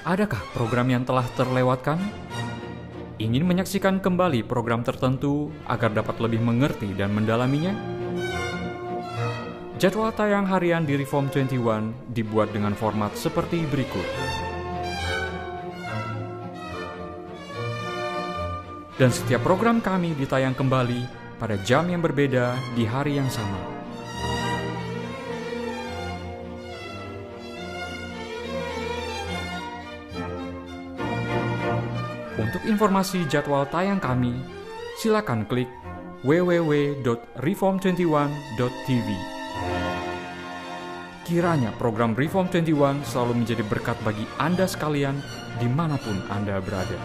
Adakah program yang telah terlewatkan? Ingin menyaksikan kembali program tertentu agar dapat lebih mengerti dan mendalaminya? Jadwal tayang harian di Reform 21 dibuat dengan format seperti berikut. Dan setiap program kami ditayang kembali pada jam yang berbeda di hari yang sama. Untuk informasi jadwal tayang kami, silakan klik www.reform21.tv. Kiranya program Reform 21 selalu menjadi berkat bagi Anda sekalian dimanapun Anda berada.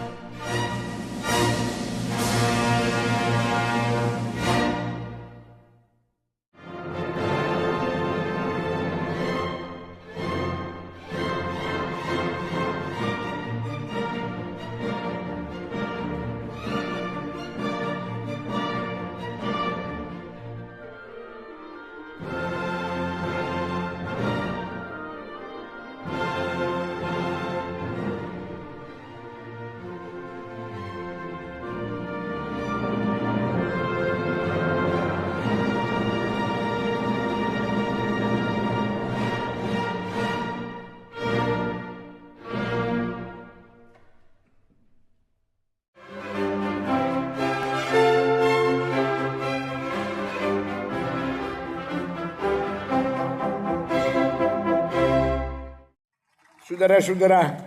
Saudara-saudara,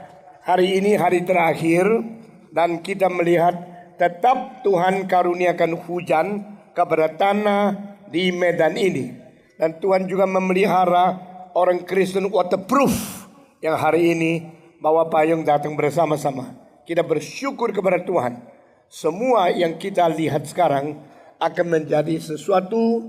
hari ini hari terakhir dan kita melihat tetap Tuhan karuniakan hujan kepada tanah di Medan ini. Dan Tuhan juga memelihara orang Kristen waterproof yang hari ini bawa payung datang bersama-sama. Kita bersyukur kepada Tuhan. Semua yang kita lihat sekarang akan menjadi sesuatu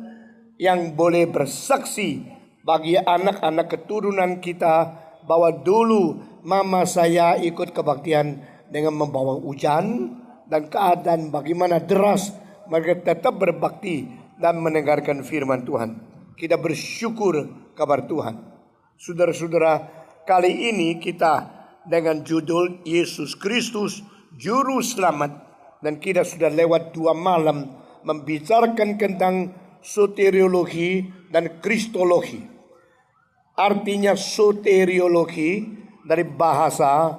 yang boleh bersaksi bagi anak-anak keturunan kita, bahwa dulu mama saya ikut kebaktian dengan membawa hujan dan keadaan bagaimana deras, mereka tetap berbakti dan mendengarkan firman Tuhan. Kita bersyukur kabar Tuhan. Saudara-saudara, kali ini kita dengan judul Yesus Kristus Juru Selamat, dan kita sudah lewat 2 malam membicarakan tentang soteriologi dan kristologi. Artinya soteriologi dari bahasa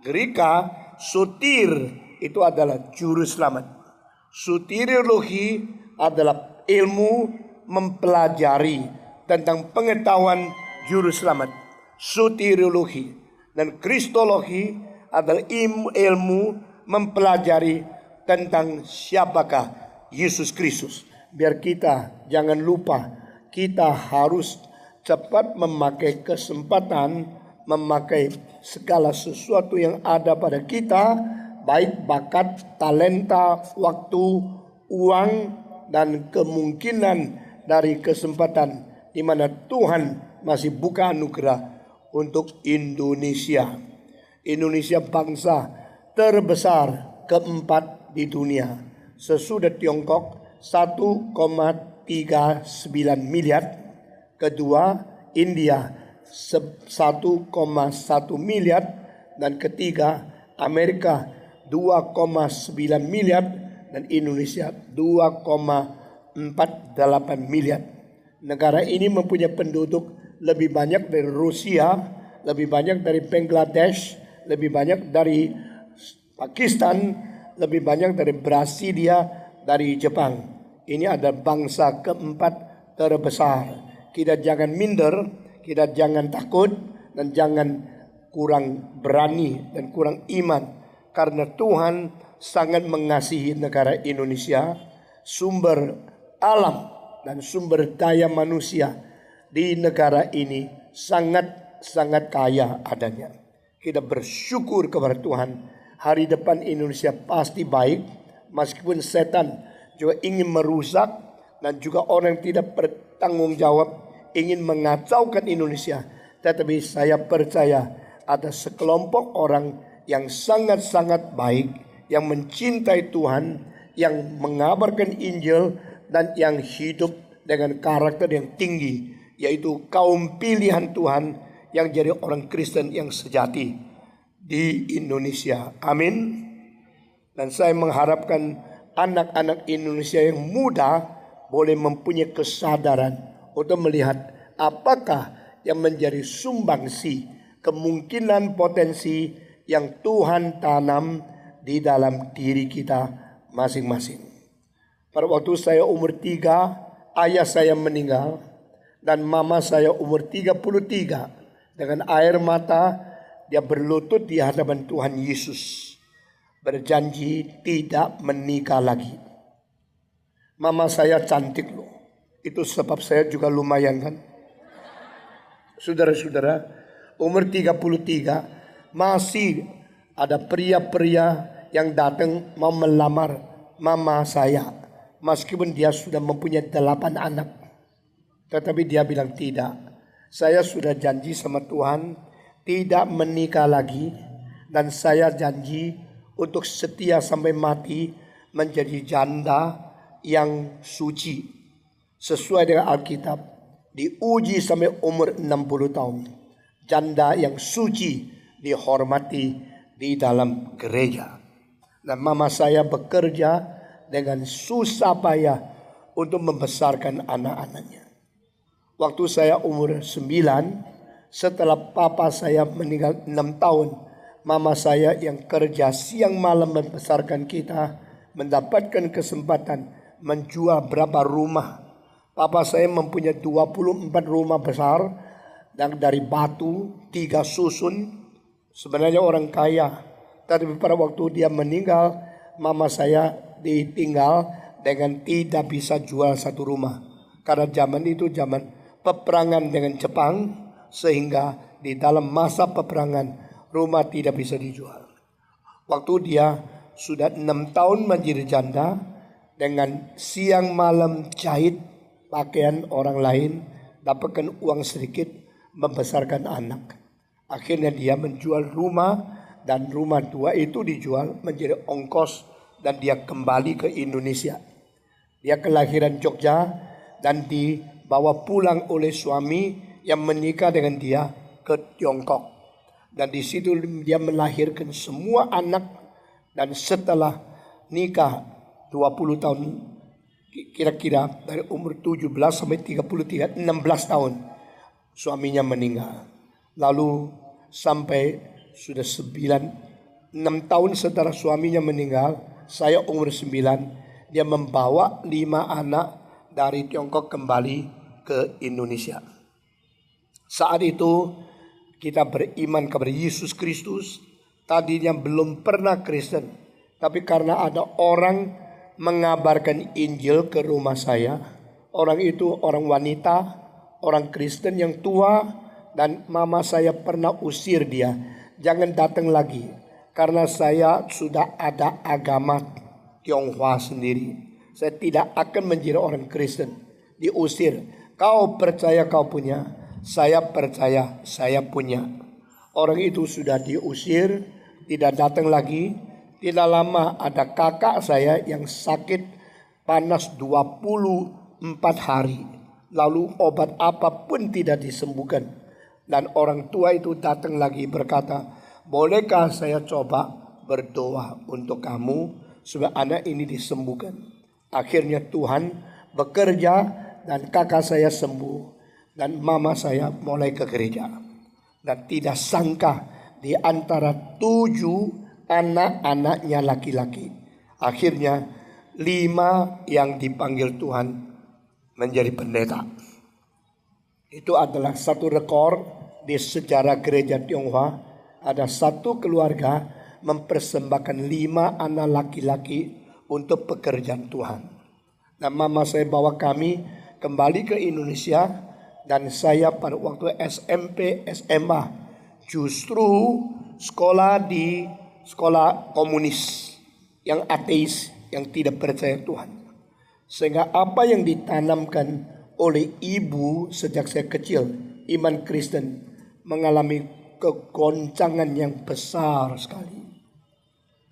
Greka, sotir itu adalah juru selamat. Soteriologi adalah ilmu mempelajari tentang pengetahuan juru selamat. Soteriologi. Dan kristologi adalah ilmu mempelajari tentang siapakah Yesus Kristus. Biar kita jangan lupa, kita harus cepat memakai kesempatan, memakai segala sesuatu yang ada pada kita, baik bakat, talenta, waktu, uang, dan kemungkinan dari kesempatan di mana Tuhan masih buka anugerah untuk Indonesia. Indonesia bangsa terbesar keempat di dunia. Sesudah Tiongkok 1,39 miliar. Kedua India 1,1 miliar, dan ketiga Amerika 2,9 miliar, dan Indonesia 2,48 miliar. Negara ini mempunyai penduduk lebih banyak dari Rusia, lebih banyak dari Bangladesh, lebih banyak dari Pakistan, lebih banyak dari Brasilia, dari Jepang. Ini ada bangsa keempat terbesar. Kita jangan minder, kita jangan takut, dan jangan kurang berani dan kurang iman. Karena Tuhan sangat mengasihi negara Indonesia. Sumber alam dan sumber daya manusia di negara ini sangat kaya adanya. Kita bersyukur kepada Tuhan. Hari depan Indonesia pasti baik, meskipun setan juga ingin merusak, dan juga orang yang tidak bertanggung jawab ingin mengacaukan Indonesia. Tetapi saya percaya ada sekelompok orang yang sangat-sangat baik, yang mencintai Tuhan, yang mengabarkan Injil, dan yang hidup dengan karakter yang tinggi, yaitu kaum pilihan Tuhan yang jadi orang Kristen yang sejati. di Indonesia. Amin. Dan saya mengharapkan anak-anak Indonesia yang muda boleh mempunyai kesadaran untuk melihat apakah yang menjadi sumbangsi kemungkinan potensi yang Tuhan tanam di dalam diri kita masing-masing. Pada waktu saya umur 3, ayah saya meninggal dan mama saya umur 33. Dengan air mata dia berlutut di hadapan Tuhan Yesus, berjanji tidak menikah lagi. Mama saya cantik loh. Itu sebab saya juga lumayan kan. Saudara-saudara, umur 33 masih ada pria-pria yang datang mau melamar mama saya. Meskipun dia sudah mempunyai 8 anak. Tetapi dia bilang tidak. Saya sudah janji sama Tuhan tidak menikah lagi. Dan saya janji untuk setia sampai mati menjadi janda yang suci. Sesuai dengan Alkitab, diuji sampai umur 60 tahun. Janda yang suci dihormati di dalam gereja. Dan mama saya bekerja dengan susah payah untuk membesarkan anak-anaknya. Waktu saya umur 9, setelah papa saya meninggal 6 tahun, mama saya yang kerja siang malam membesarkan kita mendapatkan kesempatan menjual berapa rumah. Papa saya mempunyai 24 rumah besar dan dari batu, 3 susun. Sebenarnya orang kaya. Tapi pada waktu dia meninggal, mama saya ditinggal dengan tidak bisa jual satu rumah. Karena zaman itu zaman peperangan dengan Jepang, sehingga di dalam masa peperangan rumah tidak bisa dijual. Waktu dia sudah 6 tahun menjadi janda, dengan siang malam jahit pakaian orang lain, dapatkan uang sedikit, membesarkan anak. Akhirnya dia menjual rumah, dan rumah 2 itu dijual menjadi ongkos, dan dia kembali ke Indonesia. Dia kelahiran Jogja dan dibawa pulang oleh suami yang menikah dengan dia ke Tiongkok. Dan di situ dia melahirkan semua anak, dan setelah nikah 20 tahun, kira-kira dari umur 17 sampai 33, 16 tahun suaminya meninggal. Lalu sampai sudah 6 tahun setelah suaminya meninggal, saya umur 9, dia membawa 5 anak dari Tiongkok kembali ke Indonesia. Saat itu kita beriman kepada Yesus Kristus. Tadinya belum pernah Kristen, tapi karena ada orang mengabarkan Injil ke rumah saya. Orang itu orang wanita, orang Kristen yang tua, dan mama saya pernah usir dia, jangan datang lagi, karena saya sudah ada agama Tionghoa sendiri. Saya tidak akan menjadi orang Kristen. Diusir. Kau percaya kau punya, saya percaya saya punya. Orang itu sudah diusir, tidak datang lagi. Tidak lama ada kakak saya yang sakit panas 24 hari. Lalu obat apapun tidak disembuhkan. Dan orang tua itu datang lagi berkata, bolehkah saya coba berdoa untuk kamu supaya anak ini disembuhkan. Akhirnya Tuhan bekerja dan kakak saya sembuh. Dan mama saya mulai ke gereja. Dan tidak sangka di antara 7 anak-anaknya laki-laki, akhirnya 5 yang dipanggil Tuhan menjadi pendeta. Itu adalah satu rekor di sejarah gereja Tionghoa. Ada satu keluarga mempersembahkan 5 anak laki-laki untuk pekerjaan Tuhan. Dan mama saya bawa kami kembali ke Indonesia. Dan saya pada waktu SMP, SMA justru sekolah di sekolah komunis yang ateis, yang tidak percaya Tuhan. Sehingga apa yang ditanamkan oleh ibu sejak saya kecil, iman Kristen, mengalami kegoncangan yang besar sekali.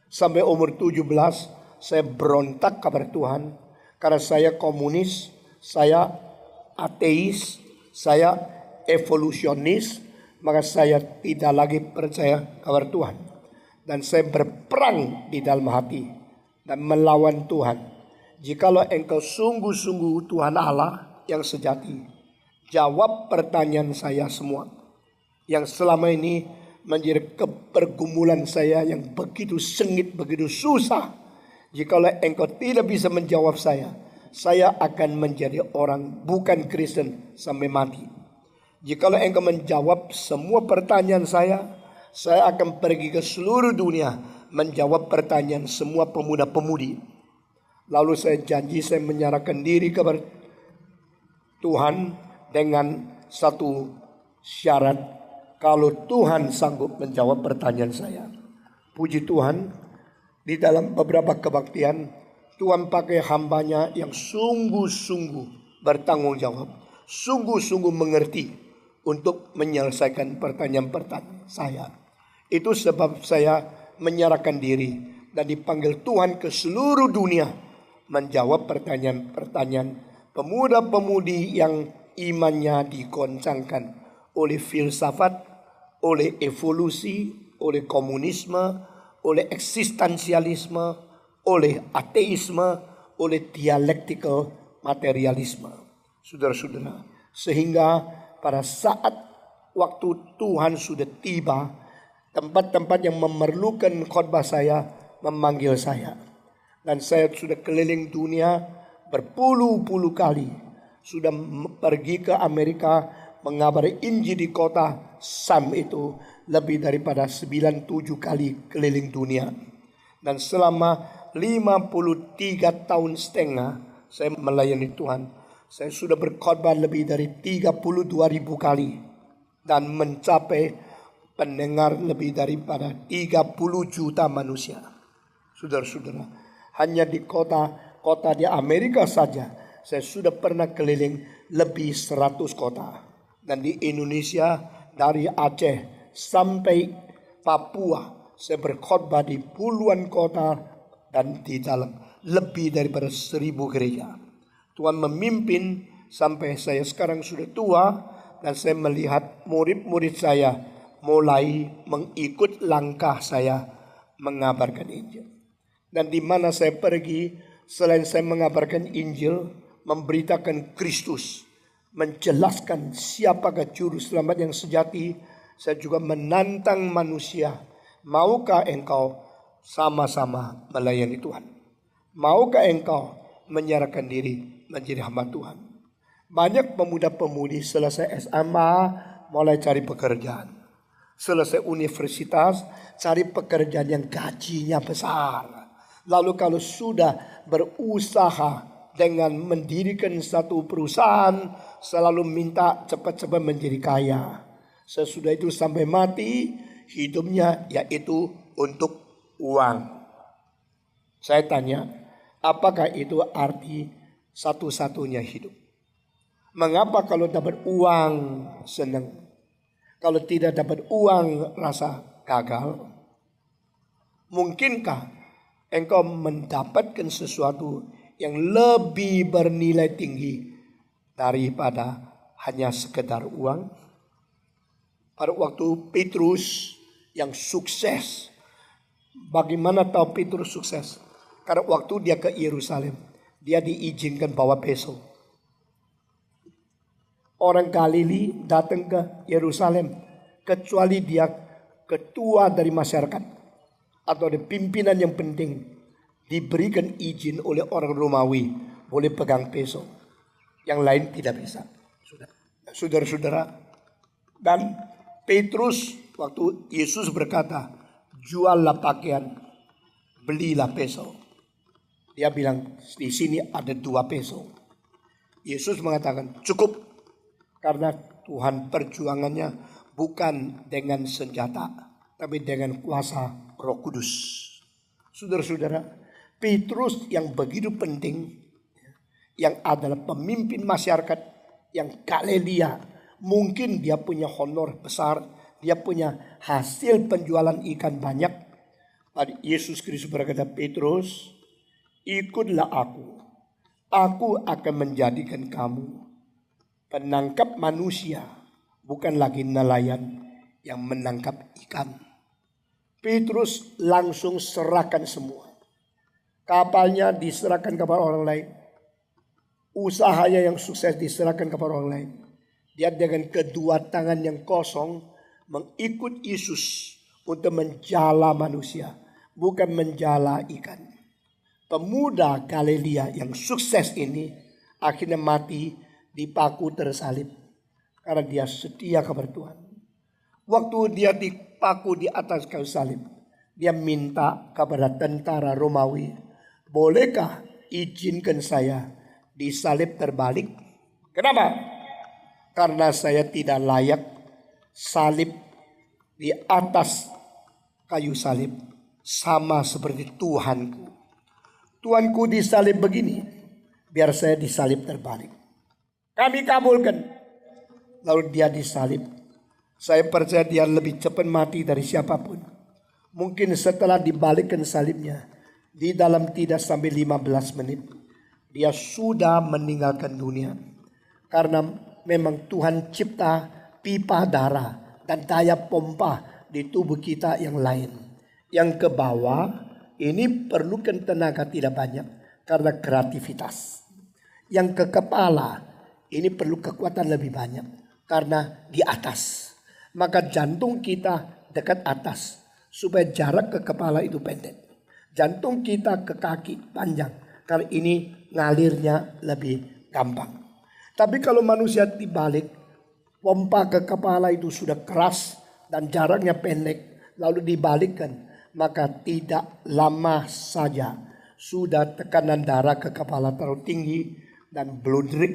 Sampai umur 17 saya berontak kepada Tuhan, karena saya komunis, saya ateis, saya evolusionis, maka saya tidak lagi percaya kepada Tuhan. dan saya berperang di dalam hati dan melawan Tuhan. Jikalau engkau sungguh-sungguh Tuhan Allah yang sejati, jawab pertanyaan saya semua yang selama ini menjadi pergumulan saya yang begitu sengit, begitu susah. Jikalau engkau tidak bisa menjawab saya akan menjadi orang bukan Kristen sampai mati. Jikalau engkau menjawab semua pertanyaan saya akan pergi ke seluruh dunia menjawab pertanyaan semua pemuda-pemudi. Lalu saya janji saya menyerahkan diri kepada Tuhan dengan satu syarat, kalau Tuhan sanggup menjawab pertanyaan saya. Puji Tuhan, di dalam beberapa kebaktian Tuhan pakai hambanya yang sungguh-sungguh bertanggung jawab, sungguh-sungguh mengerti untuk menyelesaikan pertanyaan-pertanyaan saya. Itu sebab saya menyerahkan diri dan dipanggil Tuhan ke seluruh dunia menjawab pertanyaan-pertanyaan pemuda-pemudi yang imannya digoncangkan oleh filsafat, oleh evolusi, oleh komunisme, oleh eksistensialisme, oleh ateisme, oleh dialektikal materialisme. Saudara-saudara, sehingga pada saat waktu Tuhan sudah tiba, tempat-tempat yang memerlukan khotbah saya memanggil saya. Dan saya sudah keliling dunia berpuluh-puluh kali. Sudah pergi ke Amerika mengabari Injil di kota Sam itu lebih daripada 97 kali keliling dunia. Dan selama 53 tahun setengah saya melayani Tuhan, saya sudah berkhotbah lebih dari 32.000 kali dan mencapai pendengar lebih daripada 30 juta manusia. Saudara-saudara, hanya di kota di Amerika saja saya sudah pernah keliling lebih 100 kota. Dan di Indonesia dari Aceh sampai Papua saya berkhotbah di puluhan kota dan di dalam lebih daripada 1.000 gereja. Tuhan memimpin sampai saya sekarang sudah tua dan saya melihat murid-murid saya mulai mengikut langkah saya mengabarkan Injil. Dan di mana saya pergi, selain saya mengabarkan Injil, memberitakan Kristus, menjelaskan siapakah juru selamat yang sejati, saya juga menantang manusia. Maukah engkau sama-sama melayani Tuhan? Maukah engkau menyerahkan diri menjadi hamba Tuhan? Banyak pemuda-pemudi selesai SMA mulai cari pekerjaan. Selesai universitas cari pekerjaan yang gajinya besar. Lalu kalau sudah berusaha dengan mendirikan satu perusahaan, selalu minta cepat-cepat menjadi kaya. Sesudah itu sampai mati, hidupnya yaitu untuk uang. Saya tanya, apakah itu arti satu-satunya hidup? Mengapa kalau dapat uang senang? Kalau tidak dapat uang rasa gagal? Mungkinkah engkau mendapatkan sesuatu yang lebih bernilai tinggi daripada hanya sekedar uang? Pada waktu Petrus yang sukses, bagaimana tahu Petrus sukses? Karena waktu dia ke Yerusalem, dia diizinkan bawa peso. Orang Galili datang ke Yerusalem kecuali dia ketua dari masyarakat atau ada pimpinan yang penting, diberikan izin oleh orang Romawi boleh pegang peso. Yang lain tidak bisa. Saudara-saudara, dan Petrus waktu Yesus berkata, juallah pakaian, belilah peso. Dia bilang di sini ada 2 peso. Yesus mengatakan cukup. Karena Tuhan perjuangannya bukan dengan senjata, tapi dengan kuasa Roh Kudus. Saudara-saudara, Petrus yang begitu penting, yang adalah pemimpin masyarakat yang Galilea, mungkin dia punya honor besar, dia punya hasil penjualan ikan banyak. Yesus Kristus berkata, Petrus, ikutlah aku akan menjadikan kamu penangkap manusia, bukan lagi nelayan yang menangkap ikan. Petrus langsung serahkan semua. Kapalnya diserahkan kepada orang lain. Usahanya yang sukses diserahkan kepada orang lain. Dia dengan kedua tangan yang kosong mengikut Yesus untuk menjala manusia, bukan menjala ikan. Pemuda Galilea yang sukses ini akhirnya mati dipaku tersalib karena dia setia kepada Tuhan. Waktu dia dipaku di atas kayu salib, dia minta kepada tentara Romawi, bolehkah izinkan saya disalib terbalik? Kenapa? Karena saya tidak layak salib di atas kayu salib sama seperti Tuhanku. Tuhanku disalib begini, biar saya disalib terbalik. Kami kabulkan. Lalu dia disalib. Saya percaya dia lebih cepat mati dari siapapun. Mungkin setelah dibalikkan salibnya, di dalam tidak sampai 15 menit, dia sudah meninggalkan dunia. Karena memang Tuhan cipta pipa darah dan daya pompa di tubuh kita yang lain. Yang ke bawah ini perlukan tenaga tidak banyak karena kreativitas. Yang ke kepala ini perlu kekuatan lebih banyak karena di atas. Maka jantung kita dekat atas supaya jarak ke kepala itu pendek. Jantung kita ke kaki panjang karena ini ngalirnya lebih gampang. Tapi kalau manusia dibalik, pompa ke kepala itu sudah keras dan jaraknya pendek, lalu dibalikkan, maka tidak lama saja sudah tekanan darah ke kepala terlalu tinggi dan bludrik,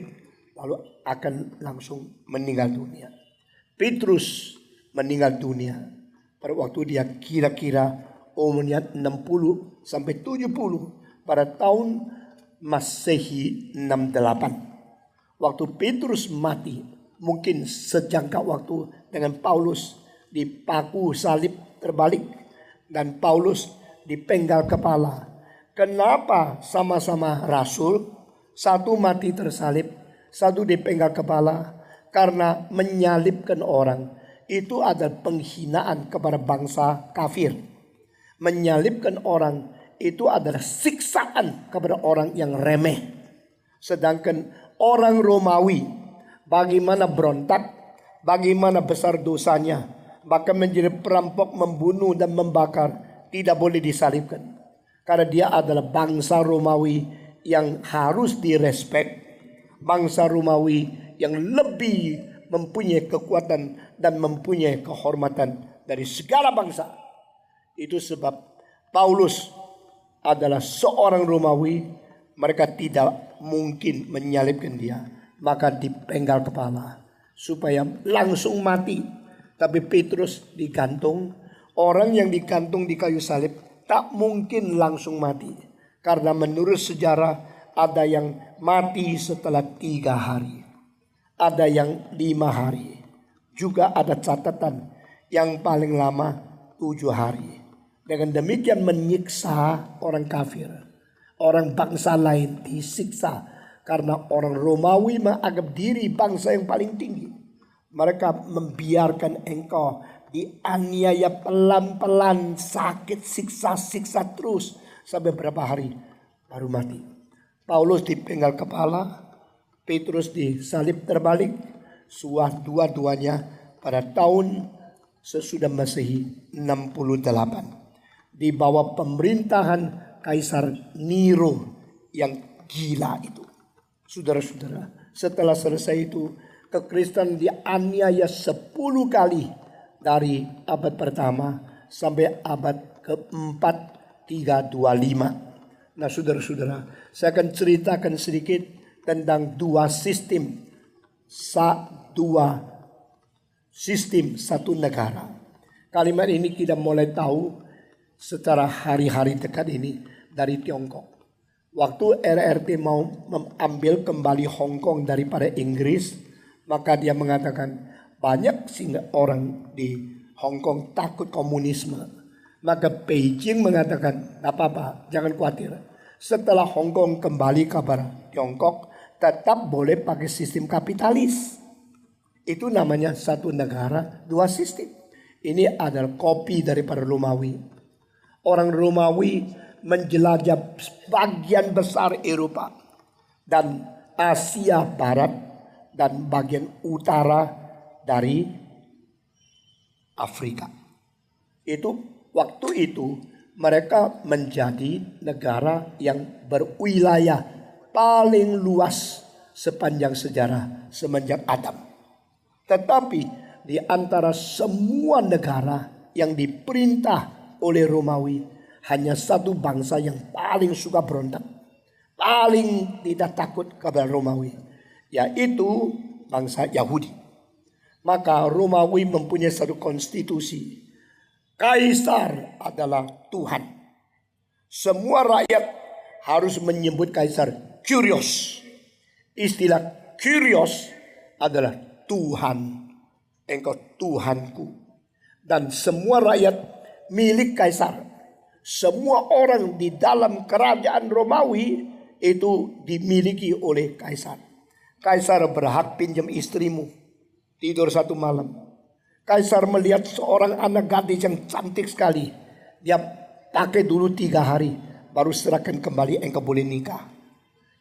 lalu akan langsung meninggal dunia. Petrus meninggal dunia pada waktu dia kira-kira umurnya 60 sampai 70 pada tahun Masehi 68. Waktu Petrus mati, mungkin sejangka waktu dengan Paulus dipaku salib terbalik dan Paulus dipenggal kepala. Kenapa sama-sama rasul, satu mati tersalib, satu dipenggal kepala? Karena menyalibkan orang itu adalah penghinaan kepada bangsa kafir. Menyalibkan orang itu adalah siksaan kepada orang yang remeh. Sedangkan orang Romawi bagaimana berontak, bagaimana besar dosanya, bahkan menjadi perampok, membunuh dan membakar, tidak boleh disalibkan. Karena dia adalah bangsa Romawi yang harus direspek. Bangsa Romawi yang lebih mempunyai kekuatan dan mempunyai kehormatan dari segala bangsa. Itu sebab Paulus adalah seorang Romawi, mereka tidak mungkin menyalibkan dia. Maka dipenggal kepala supaya langsung mati. Tapi Petrus digantung. Orang yang digantung di kayu salib tak mungkin langsung mati. Karena menurut sejarah ada yang mati setelah 3 hari. Ada yang 5 hari. Juga ada catatan yang paling lama 7 hari. Dengan demikian menyiksa orang kafir. Orang bangsa lain disiksa. Karena orang Romawi menganggap diri bangsa yang paling tinggi. Mereka membiarkan engkau dianiaya pelan-pelan, sakit, siksa terus. Sampai berapa hari baru mati. Paulus dipenggal kepala, Petrus disalib terbalik. Dua-duanya pada tahun sesudah Masehi 68. Di bawah pemerintahan Kaisar Nero yang gila itu. Saudara-saudara, setelah selesai itu kekristenan dianiaya 10 kali dari abad pertama sampai abad keempat 325. Nah saudara-saudara, saya akan ceritakan sedikit tentang dua sistem satu negara. Kalimat ini kita mulai tahu secara hari-hari dekat ini dari Tiongkok. Waktu RRT mau mengambil kembali Hong Kong daripada Inggris, maka dia mengatakan banyak sehingga orang di Hong Kong takut komunisme. Maka Beijing mengatakan, tidak apa-apa, jangan khawatir. Setelah Hong Kong kembali kepada Tiongkok, tetap boleh pakai sistem kapitalis. Itu namanya satu negara, dua sistem. Ini adalah kopi daripada Romawi. Orang Romawi menjelajah bagian besar Eropa dan Asia Barat dan bagian utara dari Afrika. Waktu itu mereka menjadi negara yang berwilayah paling luas sepanjang sejarah semenjak Adam. Tetapi di antara semua negara yang diperintah oleh Romawi, hanya satu bangsa yang paling suka berontak, paling tidak takut kepada Romawi, yaitu bangsa Yahudi. Maka Romawi mempunyai satu konstitusi. Kaisar adalah Tuhan. Semua rakyat harus menyebut Kaisar Kyrios. Istilah Kyrios adalah Tuhan. Engkau Tuhanku. Dan semua rakyat milik Kaisar. Semua orang di dalam kerajaan Romawi itu dimiliki oleh Kaisar. Kaisar berhak pinjam istrimu tidur satu malam. Kaisar melihat seorang anak gadis yang cantik sekali. Dia pakai dulu 3 hari. Baru serahkan kembali, engkau boleh nikah.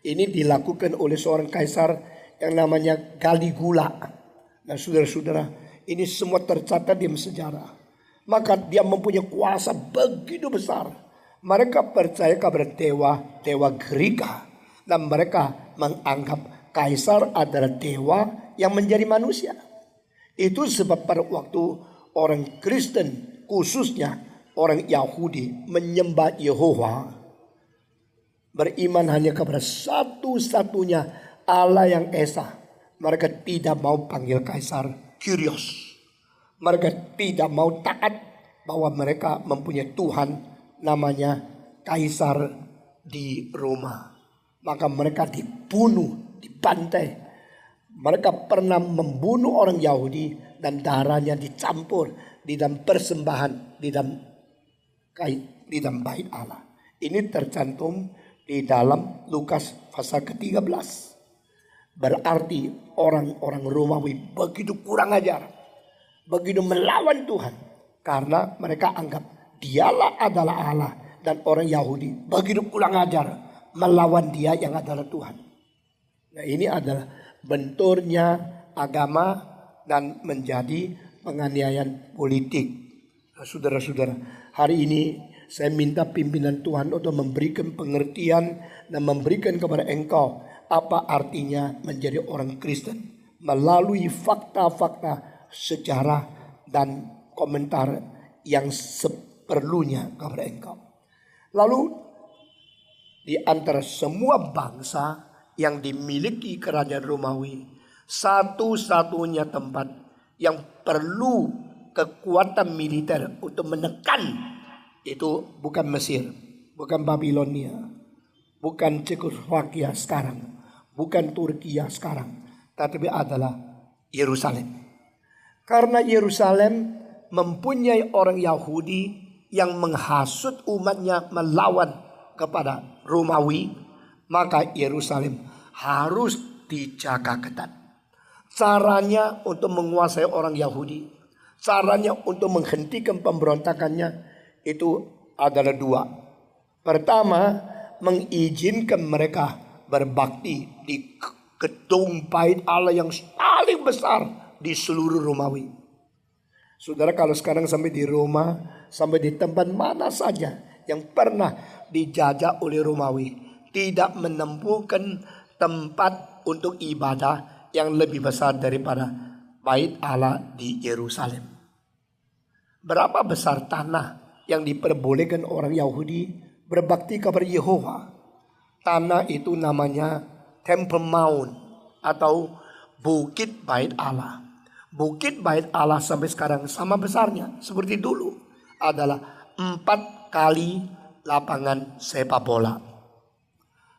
Ini dilakukan oleh seorang kaisar yang namanya Caligula. Nah saudara-saudara, ini semua tercatat di sejarah. Maka dia mempunyai kuasa begitu besar. Mereka percaya kepada dewa Greka. Dan mereka menganggap kaisar adalah dewa yang menjadi manusia. Itu sebab pada waktu orang Kristen, khususnya orang Yahudi, menyembah Yehova, beriman hanya kepada satu-satunya Allah yang esa, mereka tidak mau panggil Kaisar Kyrios. Mereka tidak mau taat bahwa mereka mempunyai Tuhan namanya Kaisar di Roma. Maka mereka dibunuh, dibantai. Mereka pernah membunuh orang Yahudi dan darahnya dicampur di dalam persembahan di dalam bait Allah. Ini tercantum di dalam Lukas pasal ke-13. Berarti orang-orang Romawi begitu kurang ajar, begitu melawan Tuhan, karena mereka anggap dialah adalah Allah, dan orang Yahudi begitu kurang ajar melawan dia yang adalah Tuhan. Nah ini adalah benturnya agama dan menjadi penganiayaan politik. Nah, saudara-saudara, hari ini saya minta pimpinan Tuhan untuk memberikan pengertian dan memberikan kepada engkau apa artinya menjadi orang Kristen melalui fakta-fakta sejarah dan komentar yang seperlunya kepada engkau. Lalu di antara semua bangsa yang dimiliki kerajaan Romawi, satu-satunya tempat yang perlu kekuatan militer untuk menekan itu bukan Mesir, bukan Babilonia, bukan Cekoslovakia sekarang, bukan Turki sekarang, tetapi adalah Yerusalem. Karena Yerusalem mempunyai orang Yahudi yang menghasut umatnya melawan kepada Romawi, maka Yerusalem harus dijaga ketat. Caranya untuk menguasai orang Yahudi, caranya untuk menghentikan pemberontakannya itu adalah 2. Pertama, mengizinkan mereka berbakti di gedung bait Allah yang paling besar di seluruh Romawi. Saudara, kalau sekarang sampai di Roma, sampai di tempat mana saja yang pernah dijajah oleh Romawi, tidak menemukan tempat untuk ibadah yang lebih besar daripada bait Allah di Yerusalem. Berapa besar tanah yang diperbolehkan orang Yahudi berbakti kepada Yehova? Tanah itu namanya Temple Mount atau Bukit Bait Allah. Bukit Bait Allah sampai sekarang sama besarnya seperti dulu, adalah 4 kali lapangan sepak bola.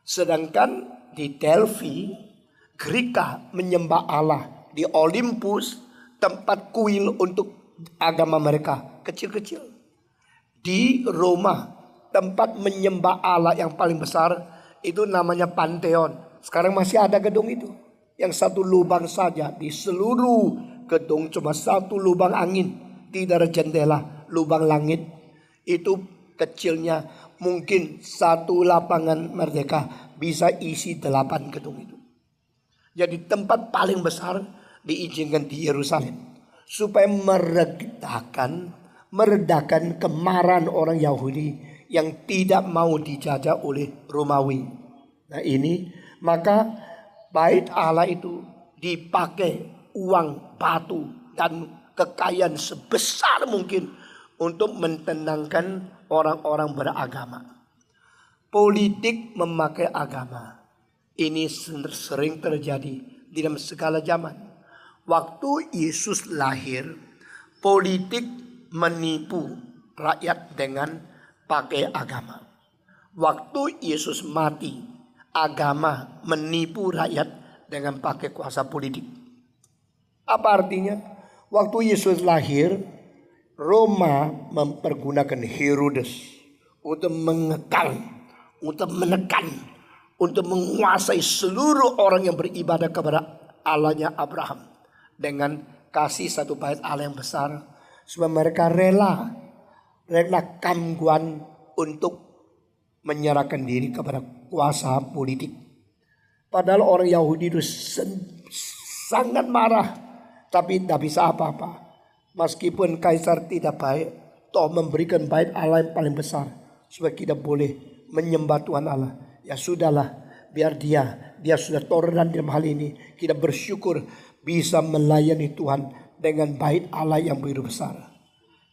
Sedangkan di Delphi, Greka menyembah Allah. Di Olympus, tempat kuil untuk agama mereka kecil-kecil. Di Roma, tempat menyembah Allah yang paling besar itu namanya Pantheon. Sekarang masih ada gedung itu, yang satu lubang saja. Di seluruh gedung cuma satu lubang angin, tidak ada jendela, lubang langit. Itu kecilnya mungkin satu lapangan Merdeka bisa isi 8 gedung itu. Jadi tempat paling besar diizinkan di Yerusalem. Supaya meredakan kemarahan orang Yahudi yang tidak mau dijajah oleh Romawi. Nah ini, maka bait Allah itu dipakai uang, batu, dan kekayaan sebesar mungkin untuk mentenangkan orang-orang beragama. Politik memakai agama. Ini sering terjadi di dalam segala zaman. Waktu Yesus lahir, politik menipu rakyat dengan pakai agama. Waktu Yesus mati, agama menipu rakyat dengan pakai kuasa politik. Apa artinya? Waktu Yesus lahir, Roma mempergunakan Herodes untuk mengekang, untuk menekan, untuk menguasai seluruh orang yang beribadah kepada Allahnya Abraham. Dengan kasih satu bait Allah yang besar. Supaya mereka rela kamguan untuk menyerahkan diri kepada kuasa politik. Padahal orang Yahudi itu sangat marah. Tapi tidak bisa apa-apa. Meskipun kaisar tidak baik, toh memberikan bait Allah yang paling besar. Supaya kita boleh menyembah Tuhan Allah. Ya sudahlah, biar dia sudah toleran dalam hal ini. Kita bersyukur bisa melayani Tuhan dengan bait Allah yang begitu besar.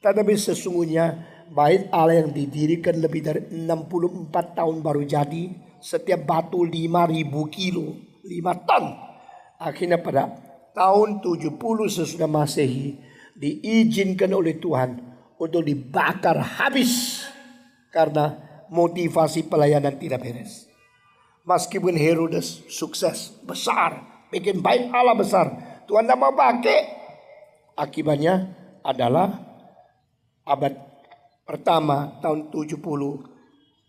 Tetapi sesungguhnya bait Allah yang didirikan lebih dari 64 tahun baru jadi. Setiap batu 5.000 kilo, 5 ton. Akhirnya pada tahun 70 sesudah Masehi diizinkan oleh Tuhan untuk dibakar habis. Karena motivasi pelayanan tidak beres. Meskipun Herodes sukses besar, bikin bait Allah besar, Tuhan tidak mau pakai. Akibatnya adalah abad pertama tahun 70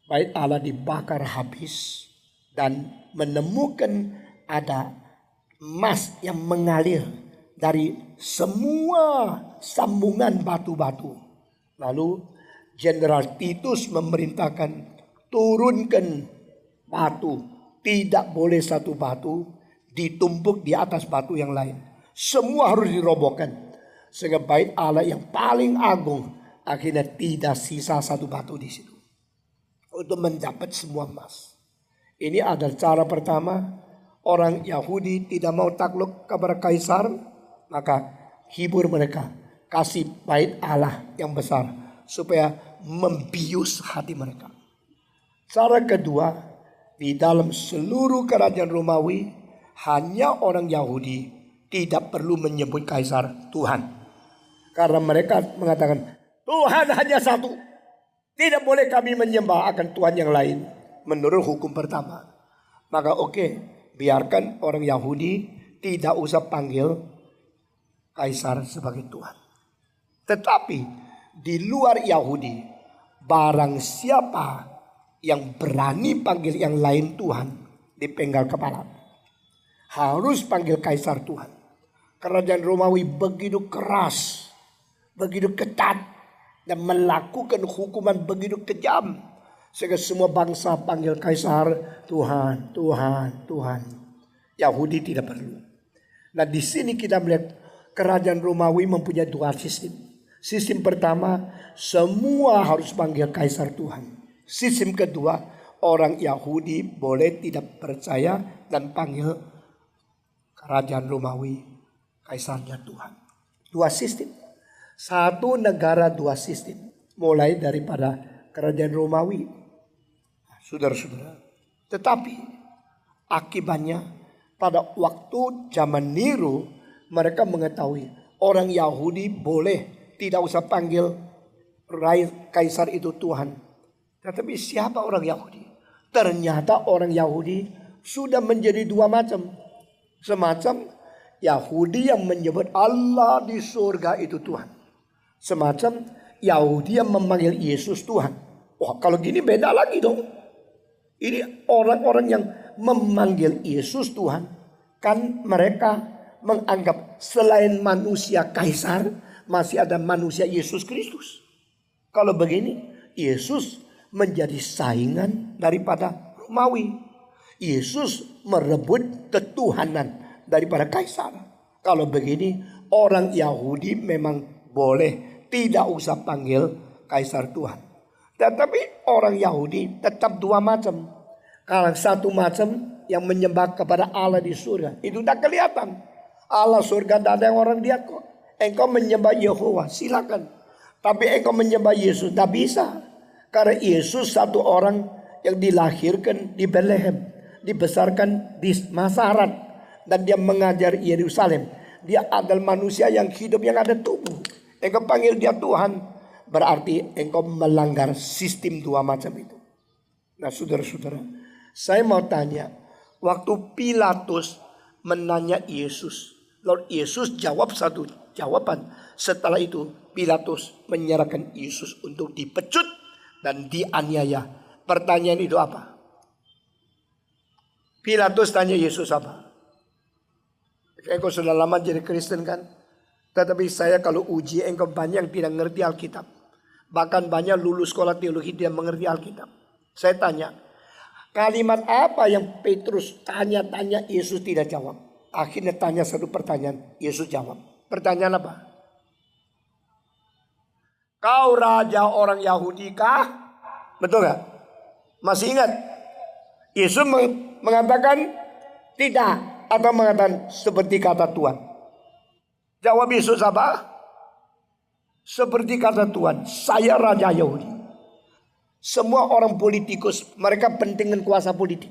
bait Allah dibakar habis dan menemukan ada emas yang mengalir dari semua sambungan batu-batu. Lalu Jenderal Titus memerintahkan turunkan batu, tidak boleh satu batu ditumpuk di atas batu yang lain. Semua harus dirobohkan. Sehingga bait Allah yang paling agung akhirnya tidak sisa satu batu di situ. Untuk mendapat semua emas. Ini adalah cara pertama. Orang Yahudi tidak mau takluk kepada kaisar. Maka hibur mereka. Kasih bait Allah yang besar. Supaya membius hati mereka. Cara kedua. Di dalam seluruh kerajaan Romawi. Hanya orang Yahudi tidak perlu menyebut kaisar Tuhan. Karena mereka mengatakan Tuhan hanya satu. Tidak boleh kami menyembah akan Tuhan yang lain. Menurut hukum pertama. Maka biarkan orang Yahudi tidak usah panggil kaisar sebagai Tuhan. Tetapi di luar Yahudi, barang siapa yang berani panggil yang lain Tuhan, dipenggal kepala. Harus panggil kaisar Tuhan. Kerajaan Romawi begitu keras, begitu ketat, dan melakukan hukuman begitu kejam. Sehingga semua bangsa panggil kaisar Tuhan, Tuhan, Tuhan. Yahudi tidak perlu. Nah di sini kita melihat kerajaan Romawi mempunyai dua sistem. Sistem pertama, semua harus panggil kaisar Tuhan. Sistem kedua, orang Yahudi boleh tidak percaya dan panggil kerajaan Romawi kaisarnya Tuhan. Dua sistem. Satu negara dua sistem. Mulai daripada kerajaan Romawi. Saudara-saudara. Tetapi akibatnya pada waktu zaman Nero mereka mengetahui orang Yahudi boleh tidak usah panggil kaisar itu Tuhan. Tetapi siapa orang Yahudi? Ternyata orang Yahudi sudah menjadi dua macam. Semacam Yahudi yang menyebut Allah di surga itu Tuhan. Semacam Yahudi yang memanggil Yesus Tuhan. Wah kalau gini beda lagi dong. Ini orang-orang yang memanggil Yesus Tuhan. Kan mereka menganggap selain manusia kaisar, masih ada manusia Yesus Kristus. Kalau begini, Yesus menjadi saingan daripada Romawi. Yesus merebut ketuhanan daripada kaisar. Kalau begini, orang Yahudi memang boleh tidak usah panggil kaisar Tuhan. Tetapi orang Yahudi tetap dua macam. Kalau satu macam yang menyembah kepada Allah di surga, itu tidak kelihatan. Allah surga tidak ada yang orang lihat kok. Engkau menyembah Yehova, silakan. Tapi engkau menyembah Yesus tidak bisa. Karena Yesus satu orang yang dilahirkan di Bethlehem, dibesarkan di Nazaret, dan dia mengajar Yerusalem. Dia adalah manusia yang hidup, yang ada tubuh. Engkau panggil dia Tuhan, berarti engkau melanggar sistem dua macam itu. Nah saudara-saudara, saya mau tanya, waktu Pilatus menanya Yesus, lalu Yesus jawab satu jawaban. Setelah itu Pilatus menyerahkan Yesus untuk dipecut dan dianiaya. Pertanyaan itu apa? Pilatus tanya Yesus apa? Engkau sudah lama jadi Kristen kan? Tetapi saya kalau uji engkau banyak yang tidak mengerti Alkitab. Bahkan banyak lulus sekolah teologi tidak mengerti Alkitab. Saya tanya, kalimat apa yang Petrus tanya-tanya Yesus tidak jawab? Akhirnya tanya satu pertanyaan, Yesus jawab. Pertanyaan apa? Kau raja orang Yahudi kah? Betul gak? Masih ingat? Yesus mengatakan tidak. Atau mengatakan seperti kata Tuhan. Jawab Yesus apa? Seperti kata Tuhan, saya raja Yahudi. Semua orang politikus, mereka pentingkan kuasa politik.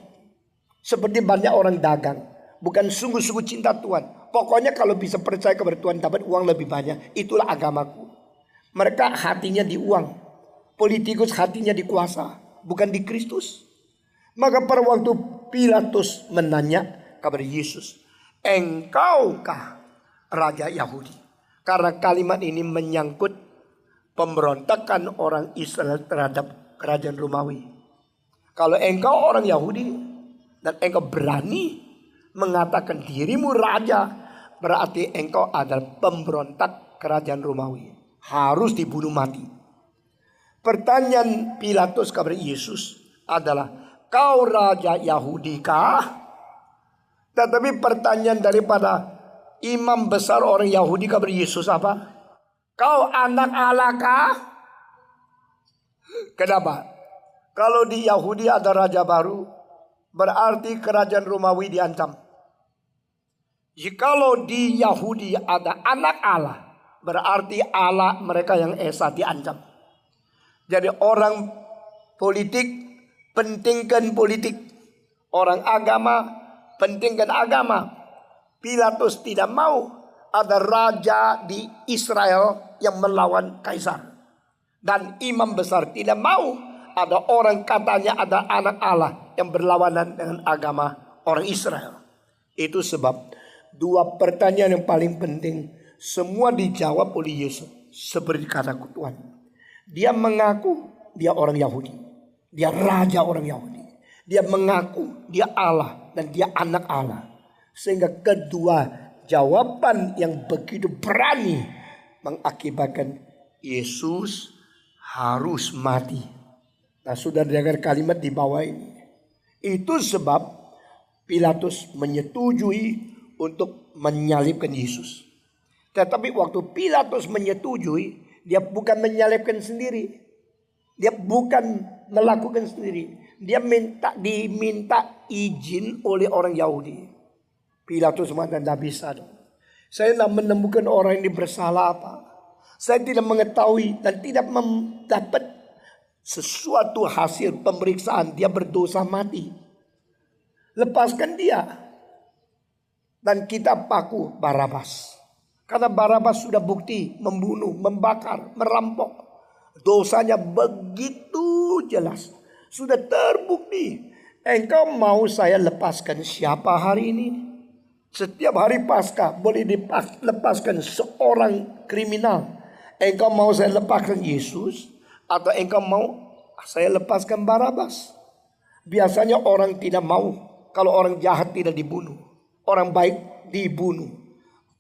Seperti banyak orang dagang, bukan sungguh-sungguh cinta Tuhan. Pokoknya kalau bisa percaya kepada Tuhan dapat uang lebih banyak, itulah agamaku. Mereka hatinya di uang, politikus hatinya di kuasa, bukan di Kristus. Maka pada waktu Pilatus menanya kepada Yesus, engkaukah raja Yahudi? Karena kalimat ini menyangkut pemberontakan orang Israel terhadap kerajaan Romawi. Kalau engkau orang Yahudi dan engkau berani mengatakan dirimu raja, berarti engkau adalah pemberontak kerajaan Romawi, harus dibunuh mati. Pertanyaan Pilatus kepada Yesus adalah, kau raja Yahudi kah? Tetapi pertanyaan daripada imam besar orang Yahudi kepada Yesus apa? Kau anak Allah kah? Kenapa? Kalau di Yahudi ada raja baru, berarti kerajaan Romawi diancam. Jikalau di Yahudi ada anak Allah, berarti Allah mereka yang esa diancam. Jadi orang politik pentingkan politik, orang agama pentingkan agama. Pilatus tidak mau ada raja di Israel yang melawan kaisar. Dan imam besar tidak mau ada orang katanya ada anak Allah yang berlawanan dengan agama orang Israel. Itu sebab dua pertanyaan yang paling penting semua dijawab oleh Yesus. Seperti kata Tuhan, dia mengaku dia orang Yahudi, dia raja orang Yahudi. Dia mengaku dia Allah dan dia anak Allah. Sehingga kedua jawaban yang begitu berani mengakibatkan Yesus harus mati. Nah sudah dengar kalimat di bawah ini. Itu sebab Pilatus menyetujui untuk menyalibkan Yesus. Tetapi waktu Pilatus menyetujui, dia bukan menyalibkan sendiri. Dia bukan melakukan sendiri. Dia diminta izin oleh orang Yahudi. Pilatus mengatakan tidak bisa dong. Saya tidak menemukan orang ini bersalah apa. Saya tidak mengetahui dan tidak mendapat sesuatu hasil pemeriksaan dia berdosa mati. Lepaskan dia. Dan kita paku Barabas. Karena Barabas sudah bukti membunuh, membakar, merampok. Dosanya begitu jelas. Sudah terbukti. Engkau mau saya lepaskan siapa hari ini? Setiap hari Paskah boleh dilepaskan seorang kriminal. Engkau mau saya lepaskan Yesus? Atau engkau mau saya lepaskan Barabas? Biasanya orang tidak mau kalau orang jahat tidak dibunuh. Orang baik dibunuh.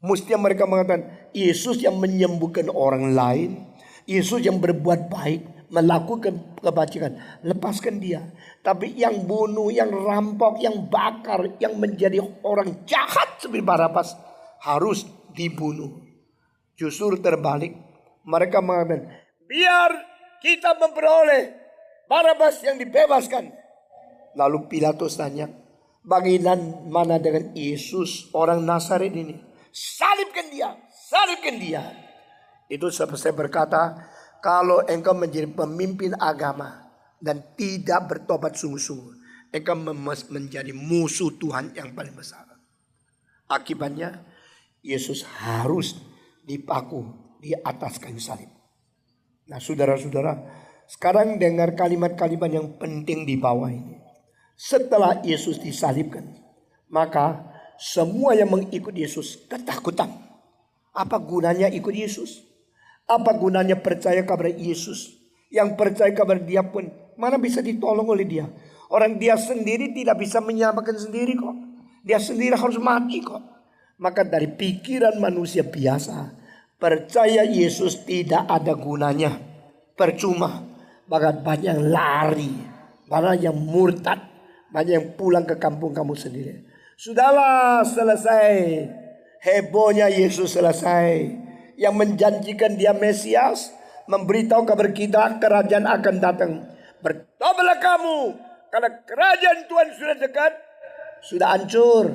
Mestinya mereka mengatakan Yesus yang menyembuhkan orang lain, Yesus yang berbuat baik, melakukan kebajikan, lepaskan dia. Tapi yang bunuh, yang rampok, yang bakar, yang menjadi orang jahat seperti Barabas harus dibunuh. Justru terbalik, mereka mengatakan biar kita memperoleh Barabas yang dibebaskan. Lalu Pilatus tanya, bagaimana dengan Yesus orang Nazaret ini? Salibkan dia, salibkan dia. Itu saya berkata, kalau engkau menjadi pemimpin agama dan tidak bertobat sungguh-sungguh, engkau menjadi musuh Tuhan yang paling besar. Akibatnya Yesus harus dipaku di atas kayu salib. Nah saudara-saudara, sekarang dengar kalimat-kalimat yang penting di bawah ini. Setelah Yesus disalibkan, maka semua yang mengikut Yesus ketakutan. Apa gunanya ikut Yesus? Apa gunanya percaya kepada Yesus? Yang percaya kepada dia pun mana bisa ditolong oleh dia? Orang dia sendiri tidak bisa menyelamatkan sendiri kok. Dia sendiri harus mati kok. Maka dari pikiran manusia biasa, percaya Yesus tidak ada gunanya. Percuma. Bahkan banyak yang lari, banyak yang murtad, banyak yang pulang ke kampung kamu sendiri. Sudahlah, selesai. Hebohnya Yesus selesai. Yang menjanjikan dia Mesias, memberitahu kabar kita kerajaan akan datang. Bertobatlah kamu, karena kerajaan Tuhan sudah dekat. Sudah hancur,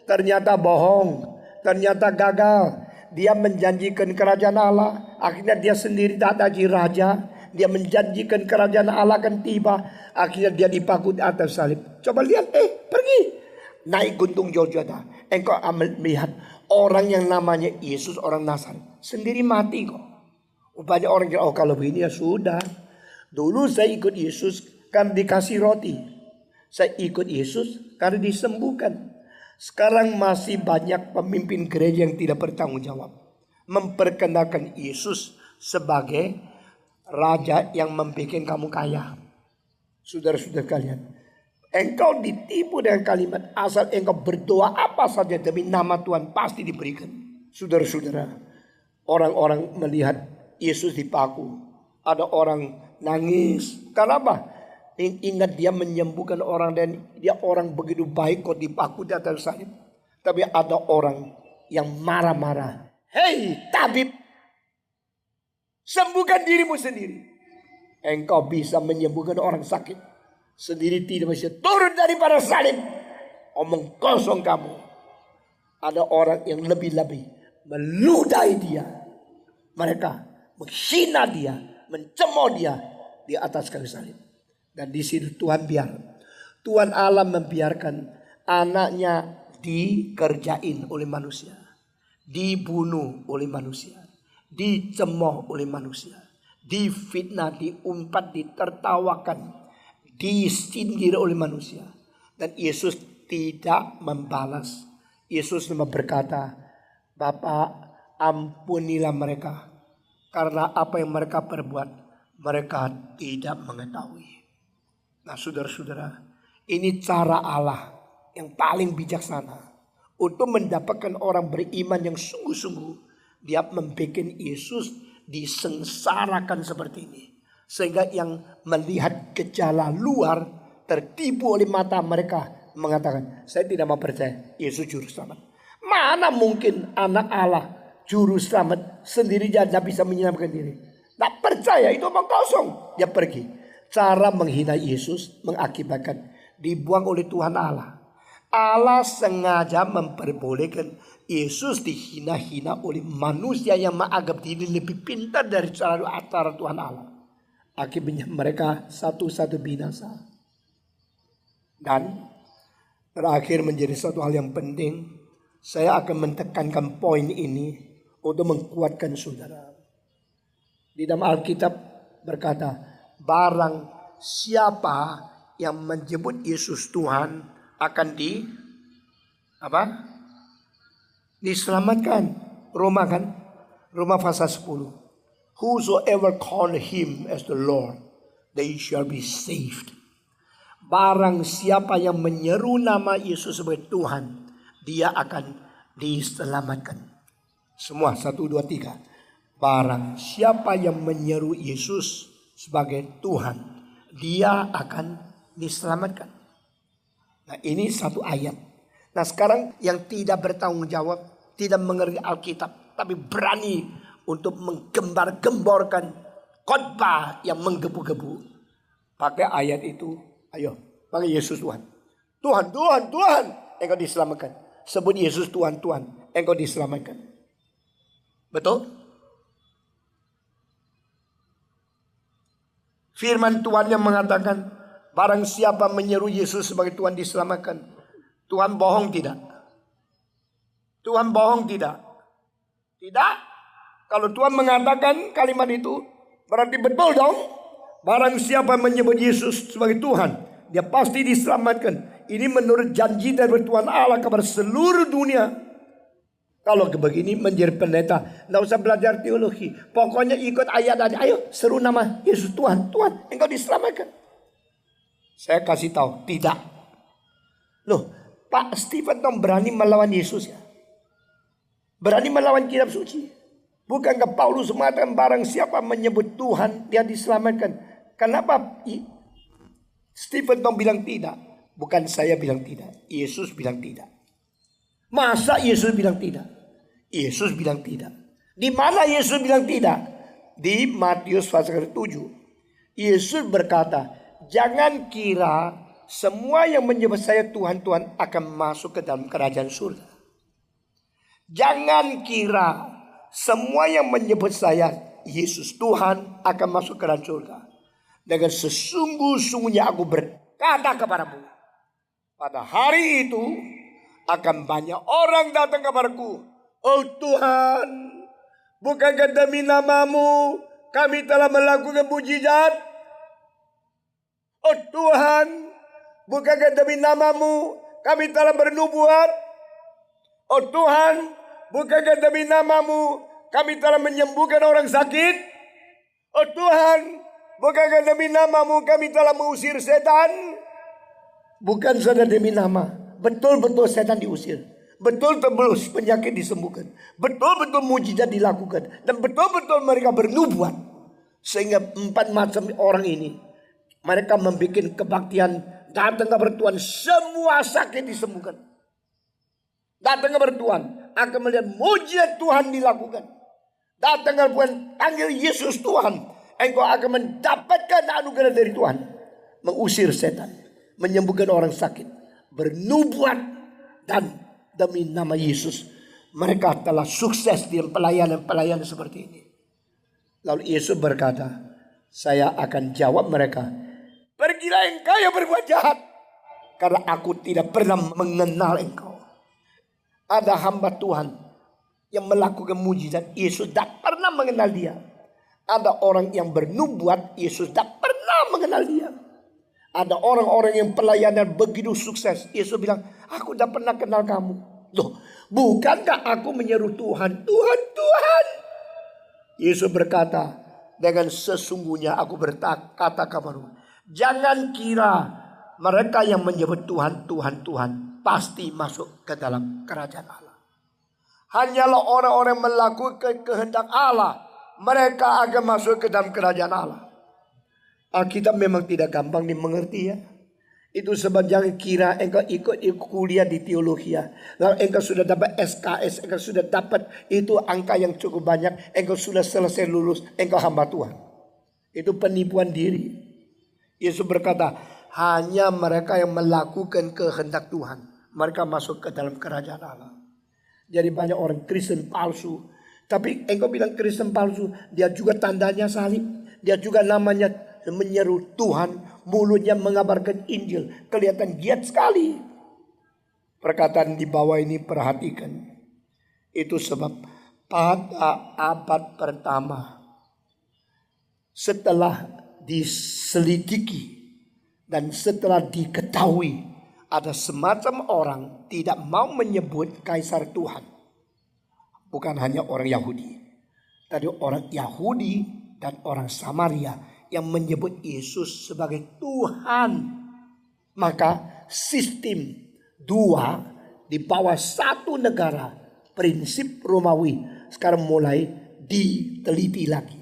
ternyata bohong, ternyata gagal. Dia menjanjikan kerajaan Allah, akhirnya dia sendiri tak jadi raja. Dia menjanjikan kerajaan Allah akan tiba, akhirnya dia dipaku di atas salib. Coba lihat, pergi naik gunung Golgota. Engkau melihat orang yang namanya Yesus orang Nazaret sendiri mati kok. Banyak orang kira, kalau begini ya sudah. Dulu saya ikut Yesus karena dikasih roti. Saya ikut Yesus karena disembuhkan. Sekarang masih banyak pemimpin gereja yang tidak bertanggung jawab, memperkenalkan Yesus sebagai raja yang membuat kamu kaya. Saudara-saudara kalian, engkau ditipu dengan kalimat asal engkau berdoa apa saja demi nama Tuhan pasti diberikan. Saudara-saudara, orang-orang melihat Yesus dipaku, ada orang nangis. Kenapa? Ingat dia menyembuhkan orang dan dia orang begitu baik kok dipaku di atas salib. Tapi ada orang yang marah-marah. Hei tabib, sembuhkan dirimu sendiri. Engkau bisa menyembuhkan orang sakit sendiri, tidak bisa turun daripada salib. Omong kosong kamu. Ada orang yang lebih-lebih meludahi dia. Mereka menghina dia, mencemooh dia di atas kayu salib. Dan di situ Tuhan Allah membiarkan anaknya dikerjain oleh manusia, dibunuh oleh manusia, dicemooh oleh manusia, difitnah, diumpat, ditertawakan, disindir oleh manusia. Dan Yesus tidak membalas. Yesus cuma berkata, Bapa, ampunilah mereka, karena apa yang mereka perbuat mereka tidak mengetahui. Nah saudara-saudara, ini cara Allah yang paling bijaksana untuk mendapatkan orang beriman yang sungguh-sungguh. Dia membuat Yesus disengsarakan seperti ini, sehingga yang melihat gejala luar tertipu oleh mata mereka, mengatakan, saya tidak mau percaya Yesus juru selamat. Mana mungkin anak Allah juru selamat sendiri saja bisa menyelamatkan diri. Tak percaya, itu omong kosong. Dia pergi. Cara menghina Yesus mengakibatkan dibuang oleh Tuhan Allah. Allah sengaja memperbolehkan Yesus dihina-hina oleh manusia yang menganggap diri lebih pintar dari cara Tuhan Allah. Akibatnya mereka satu-satu binasa. Dan terakhir menjadi satu hal yang penting, saya akan menekankan poin ini untuk menguatkan saudara. Di dalam Alkitab berkata, barang siapa yang menyebut Yesus Tuhan akan diselamatkan. Roma pasal 10. Whosoever call him as the Lord, they shall be saved. Barang siapa yang menyeru nama Yesus sebagai Tuhan, dia akan diselamatkan. Semua 1, 2, 3. Barang siapa yang menyeru Yesus sebagai Tuhan, dia akan diselamatkan. Nah, ini satu ayat. Nah, sekarang yang tidak bertanggung jawab, tidak mengerti Alkitab, tapi berani untuk menggembar-gemborkan khotbah yang menggebu-gebu, pakai ayat itu. Ayo, pakai Yesus Tuhan. Tuhan, Tuhan, Tuhan, engkau diselamatkan. Sebut Yesus Tuhan, Tuhan, engkau diselamatkan. Betul? Firman Tuhan yang mengatakan, barang siapa menyeru Yesus sebagai Tuhan diselamatkan. Tuhan bohong tidak? Tuhan bohong tidak? Tidak. Kalau Tuhan mengatakan kalimat itu, berarti betul dong. Barang siapa menyebut Yesus sebagai Tuhan, dia pasti diselamatkan. Ini menurut janji dari Tuhan Allah kepada seluruh dunia. Kalau begini menjadi pendeta, tidak usah belajar teologi. Pokoknya ikut ayat aja. Ayo seru nama Yesus Tuhan. Tuhan, engkau diselamatkan. Saya kasih tahu, tidak. Loh, Pak Stephen Tom berani melawan Yesus ya? Berani melawan kitab suci. Bukankah Paulus mengatakan barang siapa menyebut Tuhan, dia diselamatkan. Kenapa Stephen Tom bilang tidak? Bukan saya bilang tidak. Yesus bilang tidak. Masa Yesus bilang tidak? Yesus bilang tidak. Di mana Yesus bilang tidak? Di Matius pasal 7. Yesus berkata, jangan kira semua yang menyebut saya Tuhan, Tuhan akan masuk ke dalam kerajaan surga. Jangan kira semua yang menyebut saya Yesus Tuhan akan masuk ke kerajaan surga. Dengan sesungguh-sungguhnya aku berkata kepadamu, pada hari itu akan banyak orang datang kepadaku. Oh Tuhan, bukankah demi namamu kami telah melakukan mujizat? Oh Tuhan, bukankah demi namamu kami telah bernubuat? Oh Tuhan, bukankah demi namamu kami telah menyembuhkan orang sakit? Oh Tuhan, bukankah demi namamu kami telah mengusir setan? Bukan saja demi nama. Betul-betul setan diusir. Betul-betul penyakit disembuhkan. Betul-betul mujizat dilakukan. Dan betul-betul mereka bernubuat. Sehingga 4 macam orang ini, mereka membuat kebaktian. Datang kepada Tuhan, semua sakit disembuhkan. Datang kepada Tuhan, akan melihat mujizat Tuhan dilakukan. Datang kepada Tuhan, panggil Yesus Tuhan. Engkau akan mendapatkan anugerah dari Tuhan. Mengusir setan, menyembuhkan orang sakit, bernubuat, dan demi nama Yesus mereka telah sukses di pelayanan-pelayanan seperti ini. Lalu Yesus berkata, saya akan jawab mereka, pergilah engkau yang berbuat jahat, karena aku tidak pernah mengenal engkau. Ada hamba Tuhan yang melakukan mujizat, Yesus tidak pernah mengenal dia. Ada orang yang bernubuat, Yesus tidak pernah mengenal dia. Ada orang-orang yang pelayanan begitu sukses, Yesus bilang, aku tidak pernah kenal kamu. Loh, bukankah aku menyeru Tuhan, Tuhan, Tuhan? Yesus berkata, dengan sesungguhnya aku berkata kepadamu, jangan kira mereka yang menyebut Tuhan, Tuhan, Tuhan pasti masuk ke dalam kerajaan Allah. Hanyalah orang-orang yang melakukan kehendak Allah, mereka akan masuk ke dalam kerajaan Allah. Alkitab memang tidak gampang dimengerti ya. Itu sebab jangan kira engkau ikut kuliah di teologi ya. Lalu engkau sudah dapat SKS, engkau sudah dapat itu angka yang cukup banyak, engkau sudah selesai lulus, engkau hamba Tuhan. Itu penipuan diri. Yesus berkata, hanya mereka yang melakukan kehendak Tuhan, mereka masuk ke dalam kerajaan Allah. Jadi banyak orang Kristen palsu. Tapi engkau bilang Kristen palsu, dia juga tandanya salib, dia juga namanya menyeru Tuhan, mulutnya mengabarkan Injil, kelihatan giat sekali. Perkataan di bawah ini perhatikan. Itu sebab pada abad pertama, setelah diselidiki dan setelah diketahui ada semacam orang tidak mau menyebut Kaisar Tuhan. Bukan hanya orang Yahudi, tapi orang Yahudi dan orang Samaria yang menyebut Yesus sebagai Tuhan. Maka sistem dua di bawah satu negara, prinsip Romawi, sekarang mulai diteliti lagi.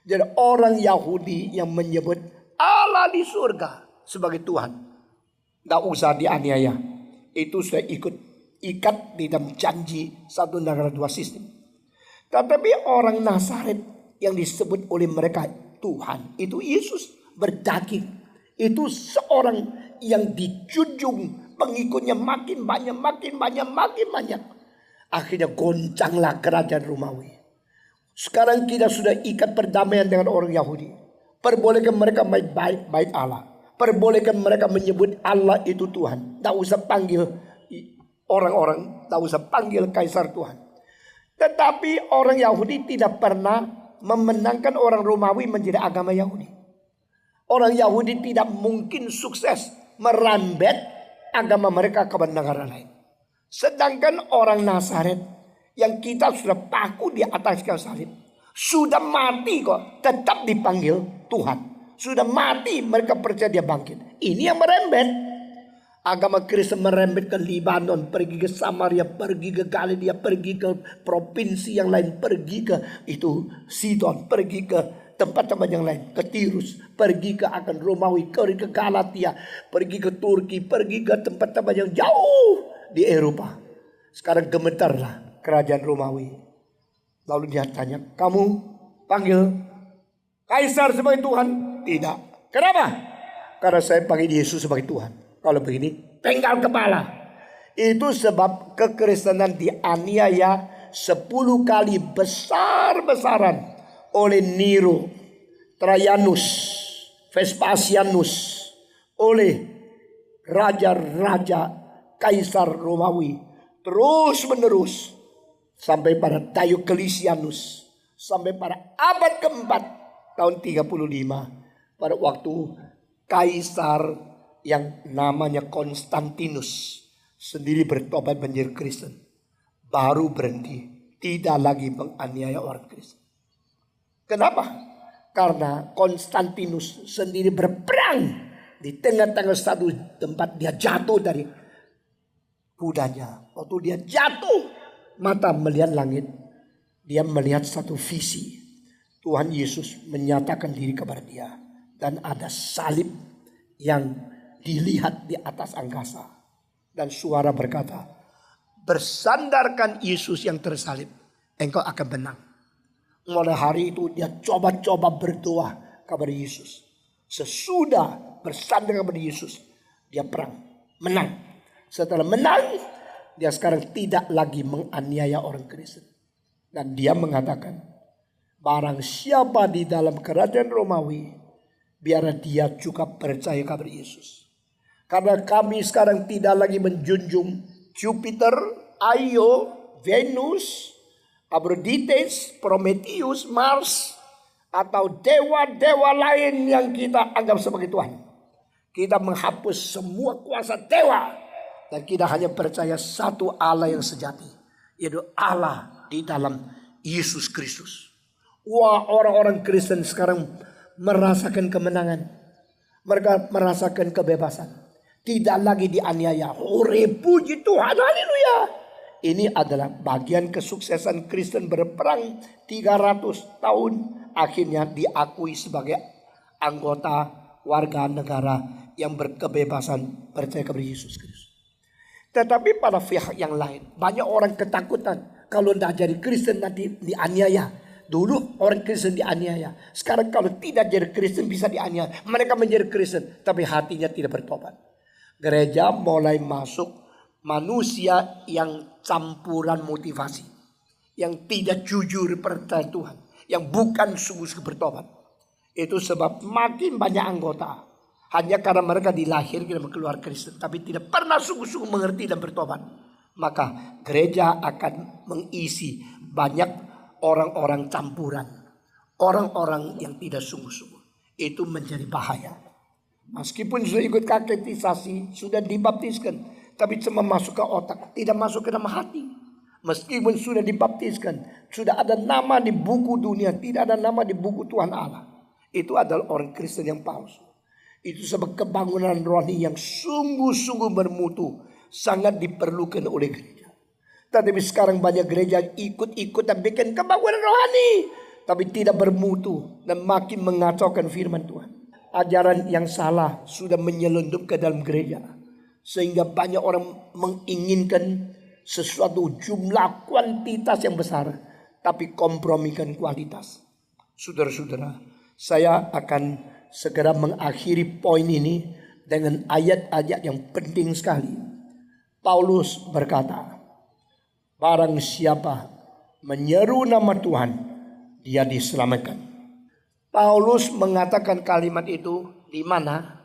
Jadi orang Yahudi yang menyebut Allah di surga sebagai Tuhan, tidak usah dianiaya. Itu sudah ikat di dalam janji satu negara dua sistem. Tetapi orang Nazaret yang disebut oleh mereka Tuhan, itu Yesus berdaging. Itu seorang yang dijunjung, pengikutnya makin banyak. Akhirnya goncanglah kerajaan Romawi. Sekarang kita sudah ikat perdamaian dengan orang Yahudi. Perbolehkan mereka baik Allah. Perbolehkan mereka menyebut Allah itu Tuhan. Tak usah panggil orang-orang, tak usah panggil kaisar Tuhan. Tetapi orang Yahudi tidak pernah memenangkan orang Romawi menjadi agama Yahudi. Orang Yahudi tidak mungkin sukses merambet agama mereka ke negara lain. Sedangkan orang Nazaret yang kita sudah paku di atas kayu salib, sudah mati kok tetap dipanggil Tuhan. Sudah mati, mereka percaya dia bangkit. Ini yang merembet. Agama Kristen merembet ke Libanon, pergi ke Samaria, pergi ke Galilea, pergi ke provinsi yang lain, pergi ke itu Sidon, pergi ke tempat-tempat yang lain, ke Tirus, pergi ke akan Romawi, pergi ke Galatia, pergi ke Turki, pergi ke tempat-tempat yang jauh di Eropa. Sekarang gemetarlah kerajaan Romawi. Lalu dia tanya, kamu panggil kaisar sebagai Tuhan? Tidak. Kenapa? Karena saya panggil Yesus sebagai Tuhan. Kalau begini, penggal kepala. Itu sebab kekristenan dianiaya 10 kali besar-besaran oleh Nero, Trajanus, Vespasianus, oleh raja-raja kaisar Romawi, terus menerus sampai pada Diocletianus, sampai pada abad keempat tahun 35 pada waktu kaisar yang namanya Konstantinus sendiri bertobat menjadi Kristen, baru berhenti, tidak lagi menganiaya orang Kristen. Kenapa? Karena Konstantinus sendiri berperang di tengah-tengah satu tempat, dia jatuh dari kudanya. Waktu dia jatuh, mata melihat langit, dia melihat satu visi. Tuhan Yesus menyatakan diri kepada dia, dan ada salib yang dilihat di atas angkasa, dan suara berkata, bersandarkan Yesus yang tersalib, engkau akan menang. Mulai hari itu dia coba-coba berdoa kepada Yesus. Sesudah bersandar kepada Yesus, dia perang, menang. Setelah menang, dia sekarang tidak lagi menganiaya orang Kristen. Dan dia mengatakan, barang siapa di dalam kerajaan Romawi, biar dia juga percaya kepada Yesus. Karena kami sekarang tidak lagi menjunjung Jupiter, Io, Venus, Aphrodite, Prometheus, Mars, atau dewa-dewa lain yang kita anggap sebagai Tuhan. Kita menghapus semua kuasa dewa, dan kita hanya percaya satu Allah yang sejati, yaitu Allah di dalam Yesus Kristus. Wah, orang-orang Kristen sekarang merasakan kemenangan. Mereka merasakan kebebasan. Tidak lagi dianiaya. Hore, puji Tuhan, haleluya. Ini adalah bagian kesuksesan Kristen berperang 300 tahun. Akhirnya diakui sebagai anggota warga negara yang berkebebasan percaya kepada Yesus Kristus. Tetapi pada pihak yang lain, banyak orang ketakutan. Kalau tidak jadi Kristen nanti dianiaya. Dulu orang Kristen dianiaya. Sekarang kalau tidak jadi Kristen bisa dianiaya. Mereka menjadi Kristen tapi hatinya tidak bertobat. Gereja mulai masuk manusia yang campuran motivasi, yang tidak jujur percaya Tuhan, yang bukan sungguh-sungguh bertobat. Itu sebab makin banyak anggota hanya karena mereka dilahirkan dalam keluarga Kristen, tapi tidak pernah sungguh-sungguh mengerti dan bertobat. Maka gereja akan mengisi banyak orang-orang campuran, orang-orang yang tidak sungguh-sungguh. Itu menjadi bahaya. Meskipun sudah ikut katekisasi, sudah dibaptiskan, tapi cuma masuk ke otak, tidak masuk ke dalam hati. Meskipun sudah dibaptiskan, sudah ada nama di buku dunia, tidak ada nama di buku Tuhan Allah. Itu adalah orang Kristen yang palsu. Itu sebab kebangunan rohani yang sungguh-sungguh bermutu sangat diperlukan oleh gereja. Tetapi sekarang banyak gereja ikut-ikut dan bikin kebangunan rohani, tapi tidak bermutu dan makin mengacaukan firman Tuhan. Ajaran yang salah sudah menyelundup ke dalam gereja, sehingga banyak orang menginginkan sesuatu jumlah kuantitas yang besar, tapi kompromikan kualitas. Saudara-saudara, saya akan segera mengakhiri poin ini dengan ayat-ayat yang penting sekali. Paulus berkata, barang siapa menyeru nama Tuhan, dia diselamatkan. Paulus mengatakan kalimat itu di mana?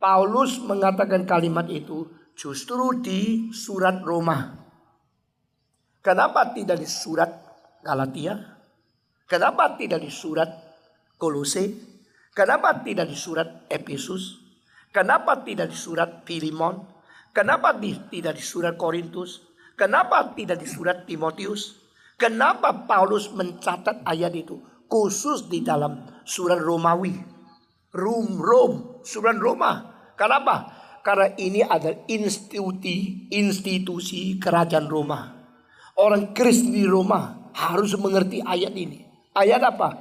Paulus mengatakan kalimat itu justru di surat Roma. Kenapa tidak di surat Galatia? Kenapa tidak di surat Kolose? Kenapa tidak di surat Efesus? Kenapa tidak di surat Filemon? Kenapa tidak di surat Korintus? Kenapa tidak di surat Timotius? Kenapa Paulus mencatat ayat itu khusus di dalam surat Romawi? Surat Roma. Kenapa? Karena ini adalah institusi kerajaan Roma. Orang Kristen di Roma harus mengerti ayat ini. Ayat apa?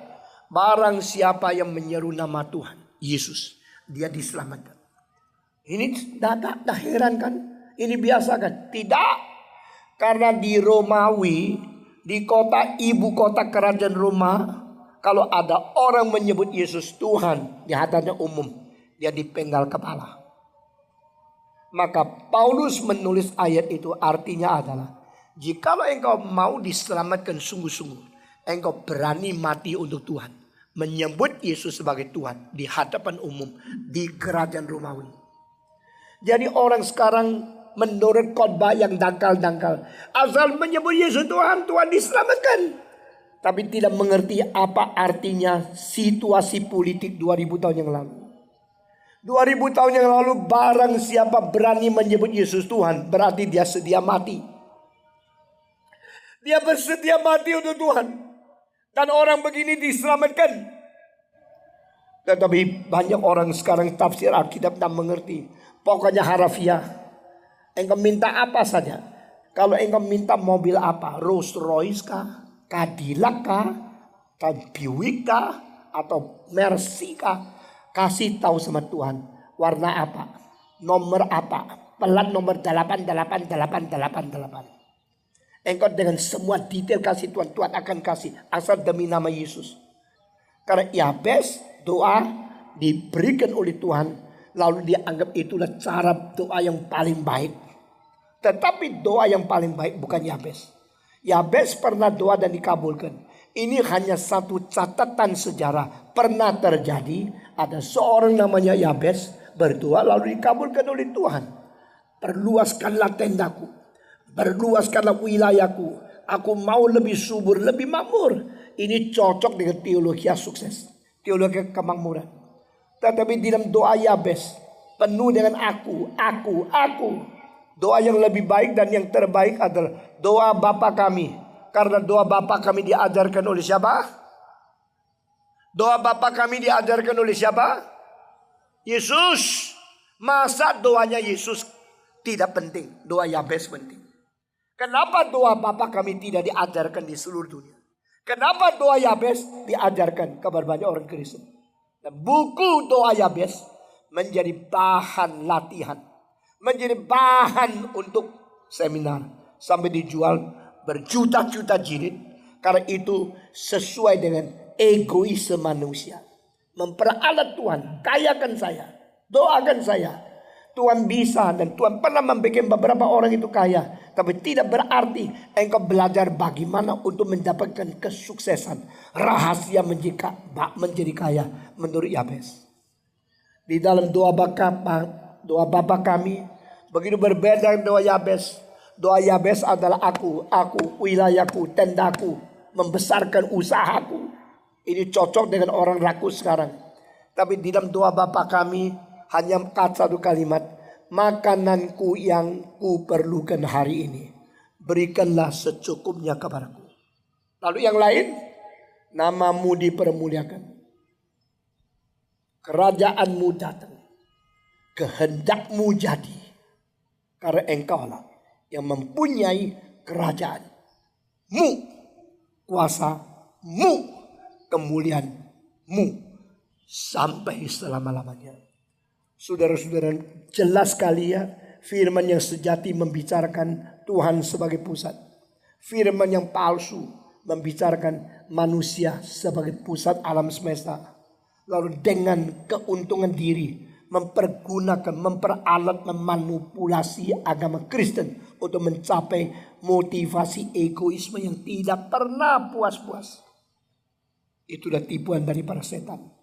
Barang siapa yang menyeru nama Tuhan Yesus, dia diselamatkan. Ini tak heran kan? Ini biasa kan? Tidak. Karena di Romawi, di kota ibu kota kerajaan Roma, kalau ada orang menyebut Yesus Tuhan di hadapan umum, dia dipenggal kepala. Maka Paulus menulis ayat itu artinya adalah, jikalau engkau mau diselamatkan sungguh-sungguh, engkau berani mati untuk Tuhan, menyebut Yesus sebagai Tuhan di hadapan umum di kerajaan Romawi. Jadi orang sekarang menurut khotbah yang dangkal-dangkal, asal menyebut Yesus Tuhan, Tuhan diselamatkan, tapi tidak mengerti apa artinya situasi politik 2000 tahun yang lalu. 2000 tahun yang lalu, barang siapa berani menyebut Yesus Tuhan, berarti dia sedia mati. Dia bersedia mati untuk Tuhan. Dan orang begini diselamatkan. Tetapi banyak orang sekarang tafsir Alkitab tak mengerti. Pokoknya harafiah. Engkau minta apa saja. Kalau engkau minta mobil apa? Rolls Royce kah? Cadillac kah? Atau Buick kah? Atau Mercy kah? Kasih tahu sama Tuhan. Warna apa? Nomor apa? Pelat nomor 88888. Engkau dengan semua detail kasih Tuhan. Tuhan akan kasih. Asal demi nama Yesus. Karena Yabes doa diberikan oleh Tuhan. Lalu dianggap itulah cara doa yang paling baik. Tetapi doa yang paling baik bukan Yabes. Yabes pernah doa dan dikabulkan. Ini hanya satu catatan sejarah. Pernah terjadi ada seorang namanya Yabes berdoa lalu dikabulkan oleh Tuhan. Perluaskanlah tendaku. Berluaskanlah wilayahku. Aku mau lebih subur, lebih makmur. Ini cocok dengan teologi sukses. Teologi kemakmuran. Tetapi di dalam doa Yabes penuh dengan aku. Doa yang lebih baik dan yang terbaik adalah doa Bapa kami. Karena doa Bapa kami diajarkan oleh siapa? Doa Bapa kami diajarkan oleh siapa? Yesus. Masa doanya Yesus tidak penting? Doa Yabes penting. Kenapa doa Bapa kami tidak diajarkan di seluruh dunia? Kenapa doa Yabes diajarkan kepada banyak orang Kristen? Dan buku doa Yabes menjadi bahan latihan. Menjadi bahan untuk seminar. Sampai dijual berjuta-juta jilid. Karena itu sesuai dengan egoisme manusia. Memperalat Tuhan. Kayakan saya. Doakan saya. Tuhan bisa dan Tuhan pernah membuat beberapa orang itu kaya. Tapi tidak berarti engkau belajar bagaimana untuk mendapatkan kesuksesan. Rahasia menjadi kaya menurut Yabes. Di dalam doa Bapa kami begitu berbeda dengan doa Yabes. Doa Yabes adalah aku, wilayahku, tendaku, membesarkan usahaku. Ini cocok dengan orang rakus sekarang. Tapi di dalam doa Bapa kami hanya satu kalimat. Makananku yang ku perlukan hari ini, berikanlah secukupnya kepadaku. Lalu yang lain, namamu dipermuliakan. Kerajaanmu datang. Kehendakmu jadi. Karena engkaulah yang mempunyai kerajaan-Mu, kuasa-Mu, kemuliaan-Mu sampai selama-lamanya. Saudara-saudara, jelas sekali ya, firman yang sejati membicarakan Tuhan sebagai pusat. Firman yang palsu membicarakan manusia sebagai pusat alam semesta. Lalu dengan keuntungan diri mempergunakan, memperalat, memanipulasi agama Kristen untuk mencapai motivasi egoisme yang tidak pernah puas-puas. Itulah tipuan dari para setan.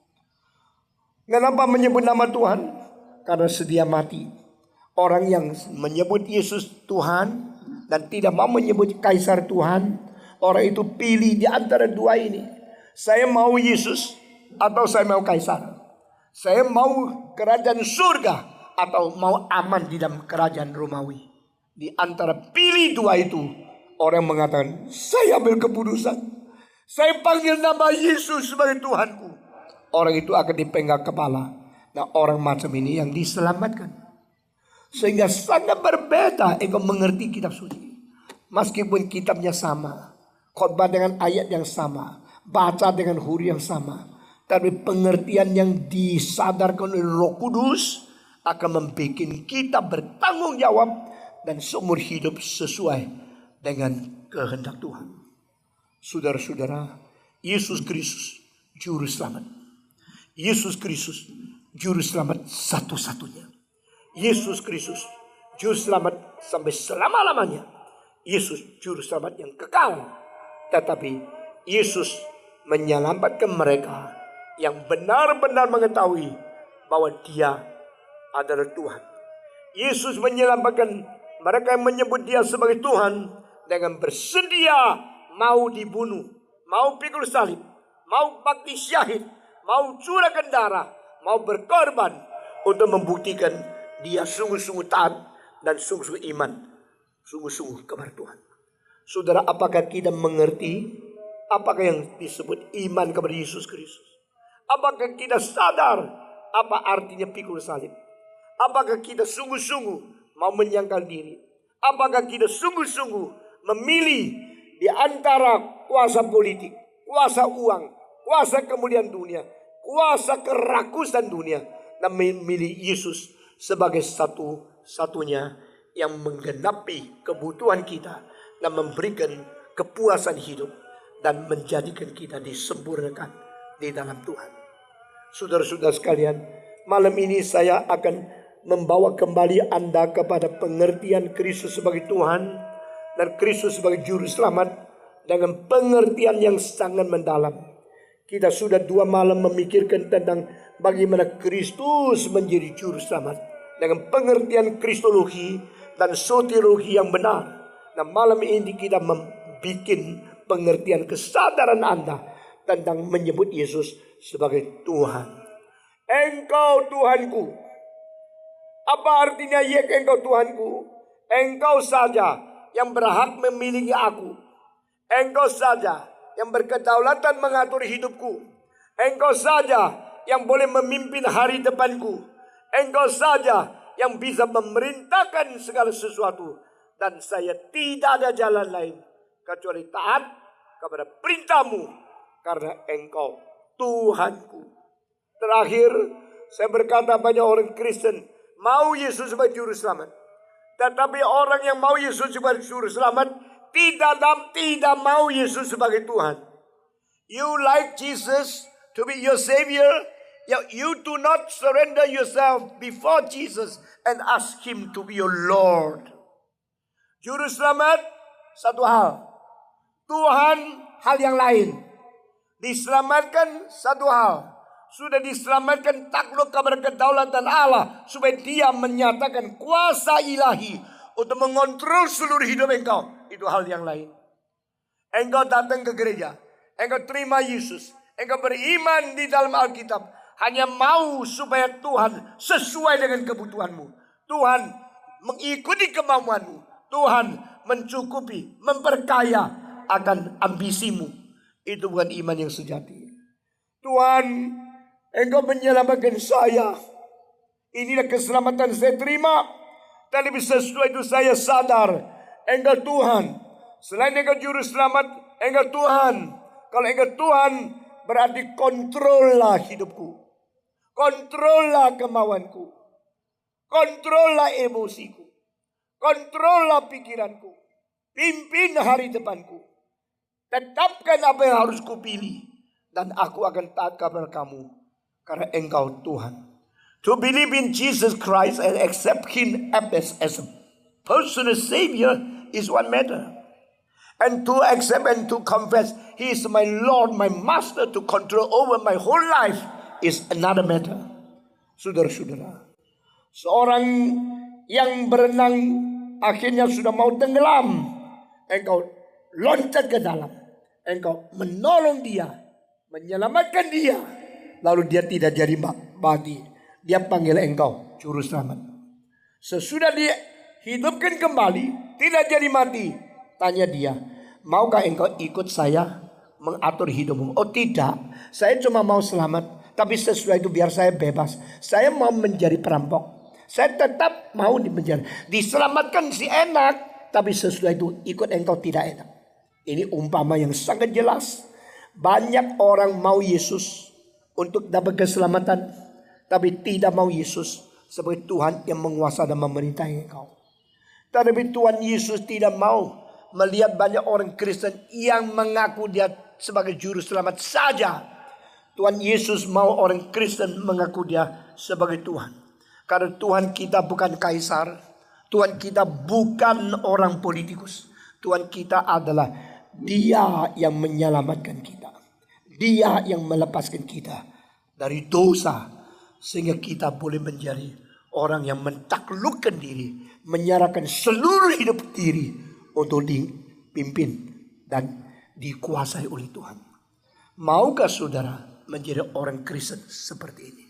Kenapa menyebut nama Tuhan? Karena sedia mati. Orang yang menyebut Yesus Tuhan dan tidak mau menyebut Kaisar Tuhan, orang itu pilih di antara dua ini. Saya mau Yesus atau saya mau Kaisar. Saya mau kerajaan surga atau mau aman di dalam kerajaan Romawi. Di antara pilih dua itu, orang mengatakan, saya ambil keputusan. Saya panggil nama Yesus sebagai Tuhanku. Orang itu akan dipenggal kepala. Nah, orang macam ini yang diselamatkan. Sehingga sangat berbeda engkau mengerti kitab suci. Meskipun kitabnya sama, khotbah dengan ayat yang sama, baca dengan huruf yang sama, tapi pengertian yang disadarkan oleh Roh Kudus akan membuat kita bertanggung jawab dan seumur hidup sesuai dengan kehendak Tuhan. Saudara-saudara, Yesus Kristus juru selamat. Yesus Kristus juru selamat satu-satunya. Yesus Kristus juru selamat sampai selama-lamanya. Yesus juru selamat yang kekal. Tetapi Yesus menyelamatkan mereka yang benar-benar mengetahui bahwa Dia adalah Tuhan. Yesus menyelamatkan mereka yang menyebut Dia sebagai Tuhan dengan bersedia mau dibunuh, mau pikul salib, mau bakti syahid, mau curahkan darah, mau berkorban untuk membuktikan dia sungguh-sungguh taat dan sungguh-sungguh iman, sungguh-sungguh kepada Tuhan. Saudara, apakah kita mengerti apakah yang disebut iman kepada Yesus Kristus? Apakah kita sadar apa artinya pikul salib? Apakah kita sungguh-sungguh mau menyangkal diri? Apakah kita sungguh-sungguh memilih di antara kuasa politik, kuasa uang, kuasa kemuliaan dunia, kuasa kerakusan dunia, dan memilih Yesus sebagai satu-satunya yang menggenapi kebutuhan kita dan memberikan kepuasan hidup dan menjadikan kita disempurnakan di dalam Tuhan. Saudara-saudara sekalian, malam ini saya akan membawa kembali Anda kepada pengertian Kristus sebagai Tuhan dan Kristus sebagai juru selamat dengan pengertian yang sangat mendalam. Kita sudah 2 malam memikirkan tentang bagaimana Kristus menjadi juru selamat dengan pengertian kristologi dan soteriologi yang benar. Nah, malam ini kita membuat pengertian kesadaran Anda tentang menyebut Yesus sebagai Tuhan. Engkau Tuhanku. Apa artinya engkau Tuhanku? Engkau saja yang berhak memiliki aku. Engkau saja yang berkedaulatan mengatur hidupku. Engkau saja yang boleh memimpin hari depanku. Engkau saja yang bisa memerintahkan segala sesuatu. Dan saya tidak ada jalan lain kecuali taat kepada perintahmu. Karena engkau Tuhanku. Terakhir, saya berkata banyak orang Kristen mau Yesus sebagai juru selamat. Tetapi orang yang mau Yesus sebagai juru selamat tidak mau Yesus sebagai Tuhan. You like Jesus to be your Savior. You do not surrender yourself before Jesus and ask Him to be your Lord. Juru selamat satu hal. Tuhan hal yang lain. Diselamatkan satu hal. Sudah diselamatkan takluk kepada kedaulatan Allah. Supaya Dia menyatakan kuasa ilahi untuk mengontrol seluruh hidup engkau. Itu hal yang lain. Engkau datang ke gereja. Engkau terima Yesus. Engkau beriman di dalam Alkitab. Hanya mau supaya Tuhan sesuai dengan kebutuhanmu. Tuhan mengikuti kemauanmu. Tuhan mencukupi, memperkaya akan ambisimu. Itu bukan iman yang sejati. Tuhan, engkau menyelamatkan saya. Inilah keselamatan saya terima. Dan lebih sesuai itu saya sadar. Engkau Tuhan Selain Engkau juru selamat, Engkau Tuhan. Kalau Engkau Tuhan, berarti kontrollah hidupku. Kontrollah kemauanku. Kontrollah emosiku. Kontrollah pikiranku. Pimpin hari depanku. Tetapkan apa yang harus kupilih. Dan aku akan taat kepada kamu. Karena Engkau Tuhan. To believe in Jesus Christ and accept Him as a personal Savior is one matter. And to accept and to confess He is my Lord, my Master, to control over my whole life is another matter. Saudara-saudara, seorang yang berenang akhirnya sudah mau tenggelam. Engkau loncat ke dalam. Engkau menolong dia, menyelamatkan dia. Lalu dia tidak jadi mati. Dia panggil engkau juru selamat. Sesudah dia hidupkan kembali, tidak jadi mati. Tanya dia, maukah engkau ikut saya mengatur hidupmu? Oh tidak, saya cuma mau selamat. Tapi sesudah itu biar saya bebas. Saya mau menjadi perampok. Saya tetap mau di penjara. Diselamatkan si enak. Tapi sesudah itu ikut engkau tidak enak. Ini umpama yang sangat jelas. Banyak orang mau Yesus untuk dapat keselamatan. Tapi tidak mau Yesus sebagai Tuhan yang menguasai dan memerintahi engkau. Tapi Tuhan Yesus tidak mau melihat banyak orang Kristen yang mengaku dia sebagai juru selamat saja. Tuhan Yesus mau orang Kristen mengaku dia sebagai Tuhan. Karena Tuhan kita bukan kaisar. Tuhan kita bukan orang politikus. Tuhan kita adalah Dia yang menyelamatkan kita. Dia yang melepaskan kita dari dosa. Sehingga kita boleh menjadi orang yang mentaklukkan diri. Menyerahkan seluruh hidup diri untuk dipimpin dan dikuasai oleh Tuhan. Maukah saudara menjadi orang Kristen seperti ini?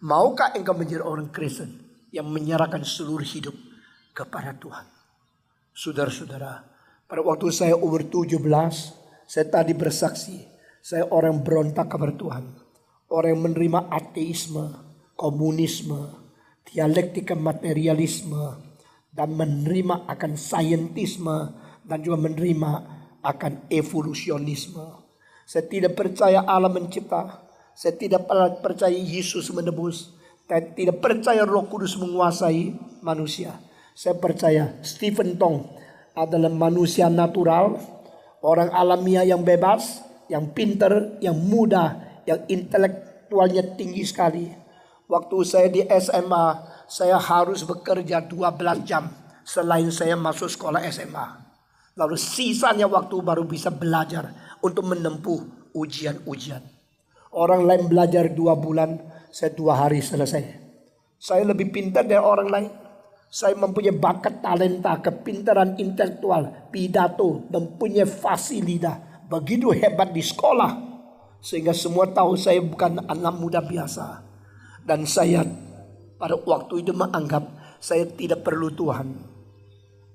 Maukah engkau menjadi orang Kristen yang menyerahkan seluruh hidup kepada Tuhan? Saudara-saudara, pada waktu saya umur 17, saya tadi bersaksi. Saya orang berontak kepada Tuhan. Orang yang menerima ateisme, komunisme, dialektika materialisme, dan menerima akan saintisme, dan juga menerima akan evolusionisme. Saya tidak percaya Allah mencipta. Saya tidak percaya Yesus menebus. Saya tidak percaya Roh Kudus menguasai manusia. Saya percaya Stephen Tong adalah manusia natural, orang alamiah yang bebas, yang pintar, yang muda, yang intelektualnya tinggi sekali. Waktu saya di SMA, saya harus bekerja 12 jam selain saya masuk sekolah SMA. Lalu sisanya waktu baru bisa belajar untuk menempuh ujian-ujian. Orang lain belajar 2 bulan, saya 2 hari selesai. Saya lebih pintar dari orang lain. Saya mempunyai bakat, talenta, kepintaran intelektual, pidato, mempunyai fasilitas. Begitu hebat di sekolah. Sehingga semua tahu saya bukan anak muda biasa. Dan saya pada waktu itu menganggap saya tidak perlu Tuhan.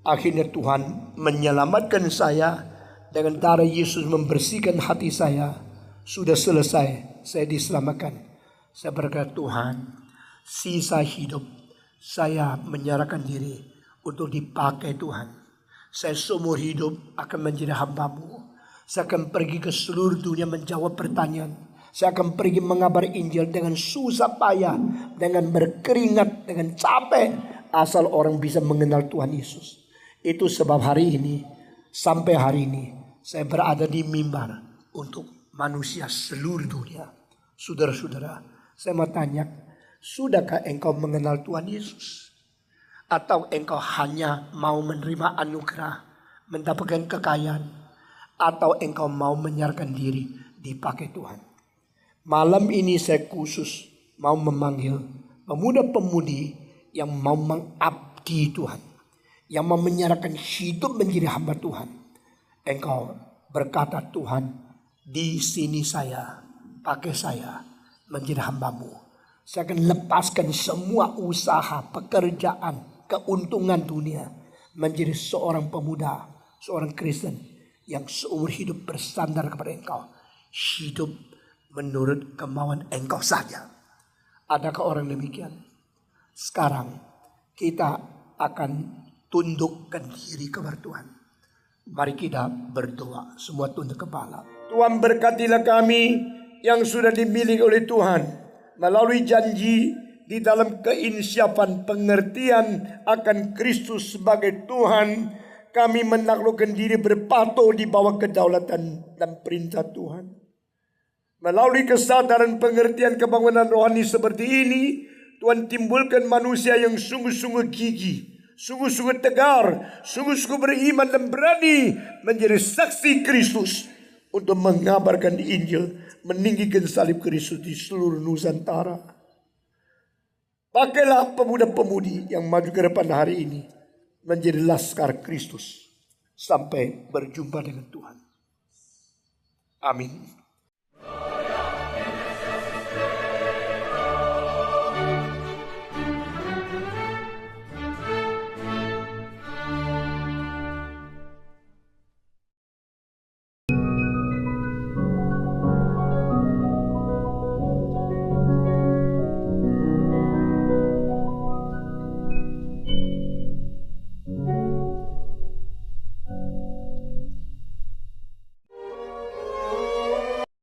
Akhirnya Tuhan menyelamatkan saya. Dengan darah Yesus membersihkan hati saya. Sudah selesai, saya diselamatkan. Saya berkata, Tuhan, sisa hidup saya menyerahkan diri untuk dipakai Tuhan. Saya seumur hidup akan menjadi hamba-Mu. Saya akan pergi ke seluruh dunia menjawab pertanyaan. Saya akan pergi mengabar Injil dengan susah payah, dengan berkeringat, dengan capek, asal orang bisa mengenal Tuhan Yesus. Itu sebab hari ini, sampai hari ini, saya berada di mimbar untuk manusia seluruh dunia. Saudara-saudara, saya mau tanya, sudahkah engkau mengenal Tuhan Yesus? Atau engkau hanya mau menerima anugerah, mendapatkan kekayaan? Atau engkau mau menyerahkan diri dipakai Tuhan? Malam ini saya khusus mau memanggil pemuda-pemudi yang mau mengabdi Tuhan. Yang mau menyerahkan hidup menjadi hamba Tuhan. Engkau berkata, Tuhan, di sini saya, pakai saya menjadi hamba-Mu. Saya akan lepaskan semua usaha, pekerjaan, keuntungan dunia. Menjadi seorang pemuda, seorang Kristen yang seumur hidup bersandar kepada Engkau. Hidup menurut kemauan Engkau saja. Adakah orang demikian? Sekarang kita akan tundukkan diri kepada Tuhan. Mari kita berdoa, semua tunduk kepala. Tuhan, berkatilah kami yang sudah dimiliki oleh Tuhan melalui janji di dalam keinsyafan pengertian akan Kristus sebagai Tuhan. Kami menaklukkan diri berpatuh di bawah kedaulatan dan perintah Tuhan. Melalui kesadaran pengertian kebangunan rohani seperti ini, Tuhan timbulkan manusia yang sungguh-sungguh gigih, sungguh-sungguh tegar, sungguh-sungguh beriman dan berani menjadi saksi Kristus untuk mengabarkan Injil, meninggikan salib Kristus di seluruh Nusantara. Pakailah pemuda-pemudi yang maju ke depan hari ini menjadi laskar Kristus sampai berjumpa dengan Tuhan. Amin.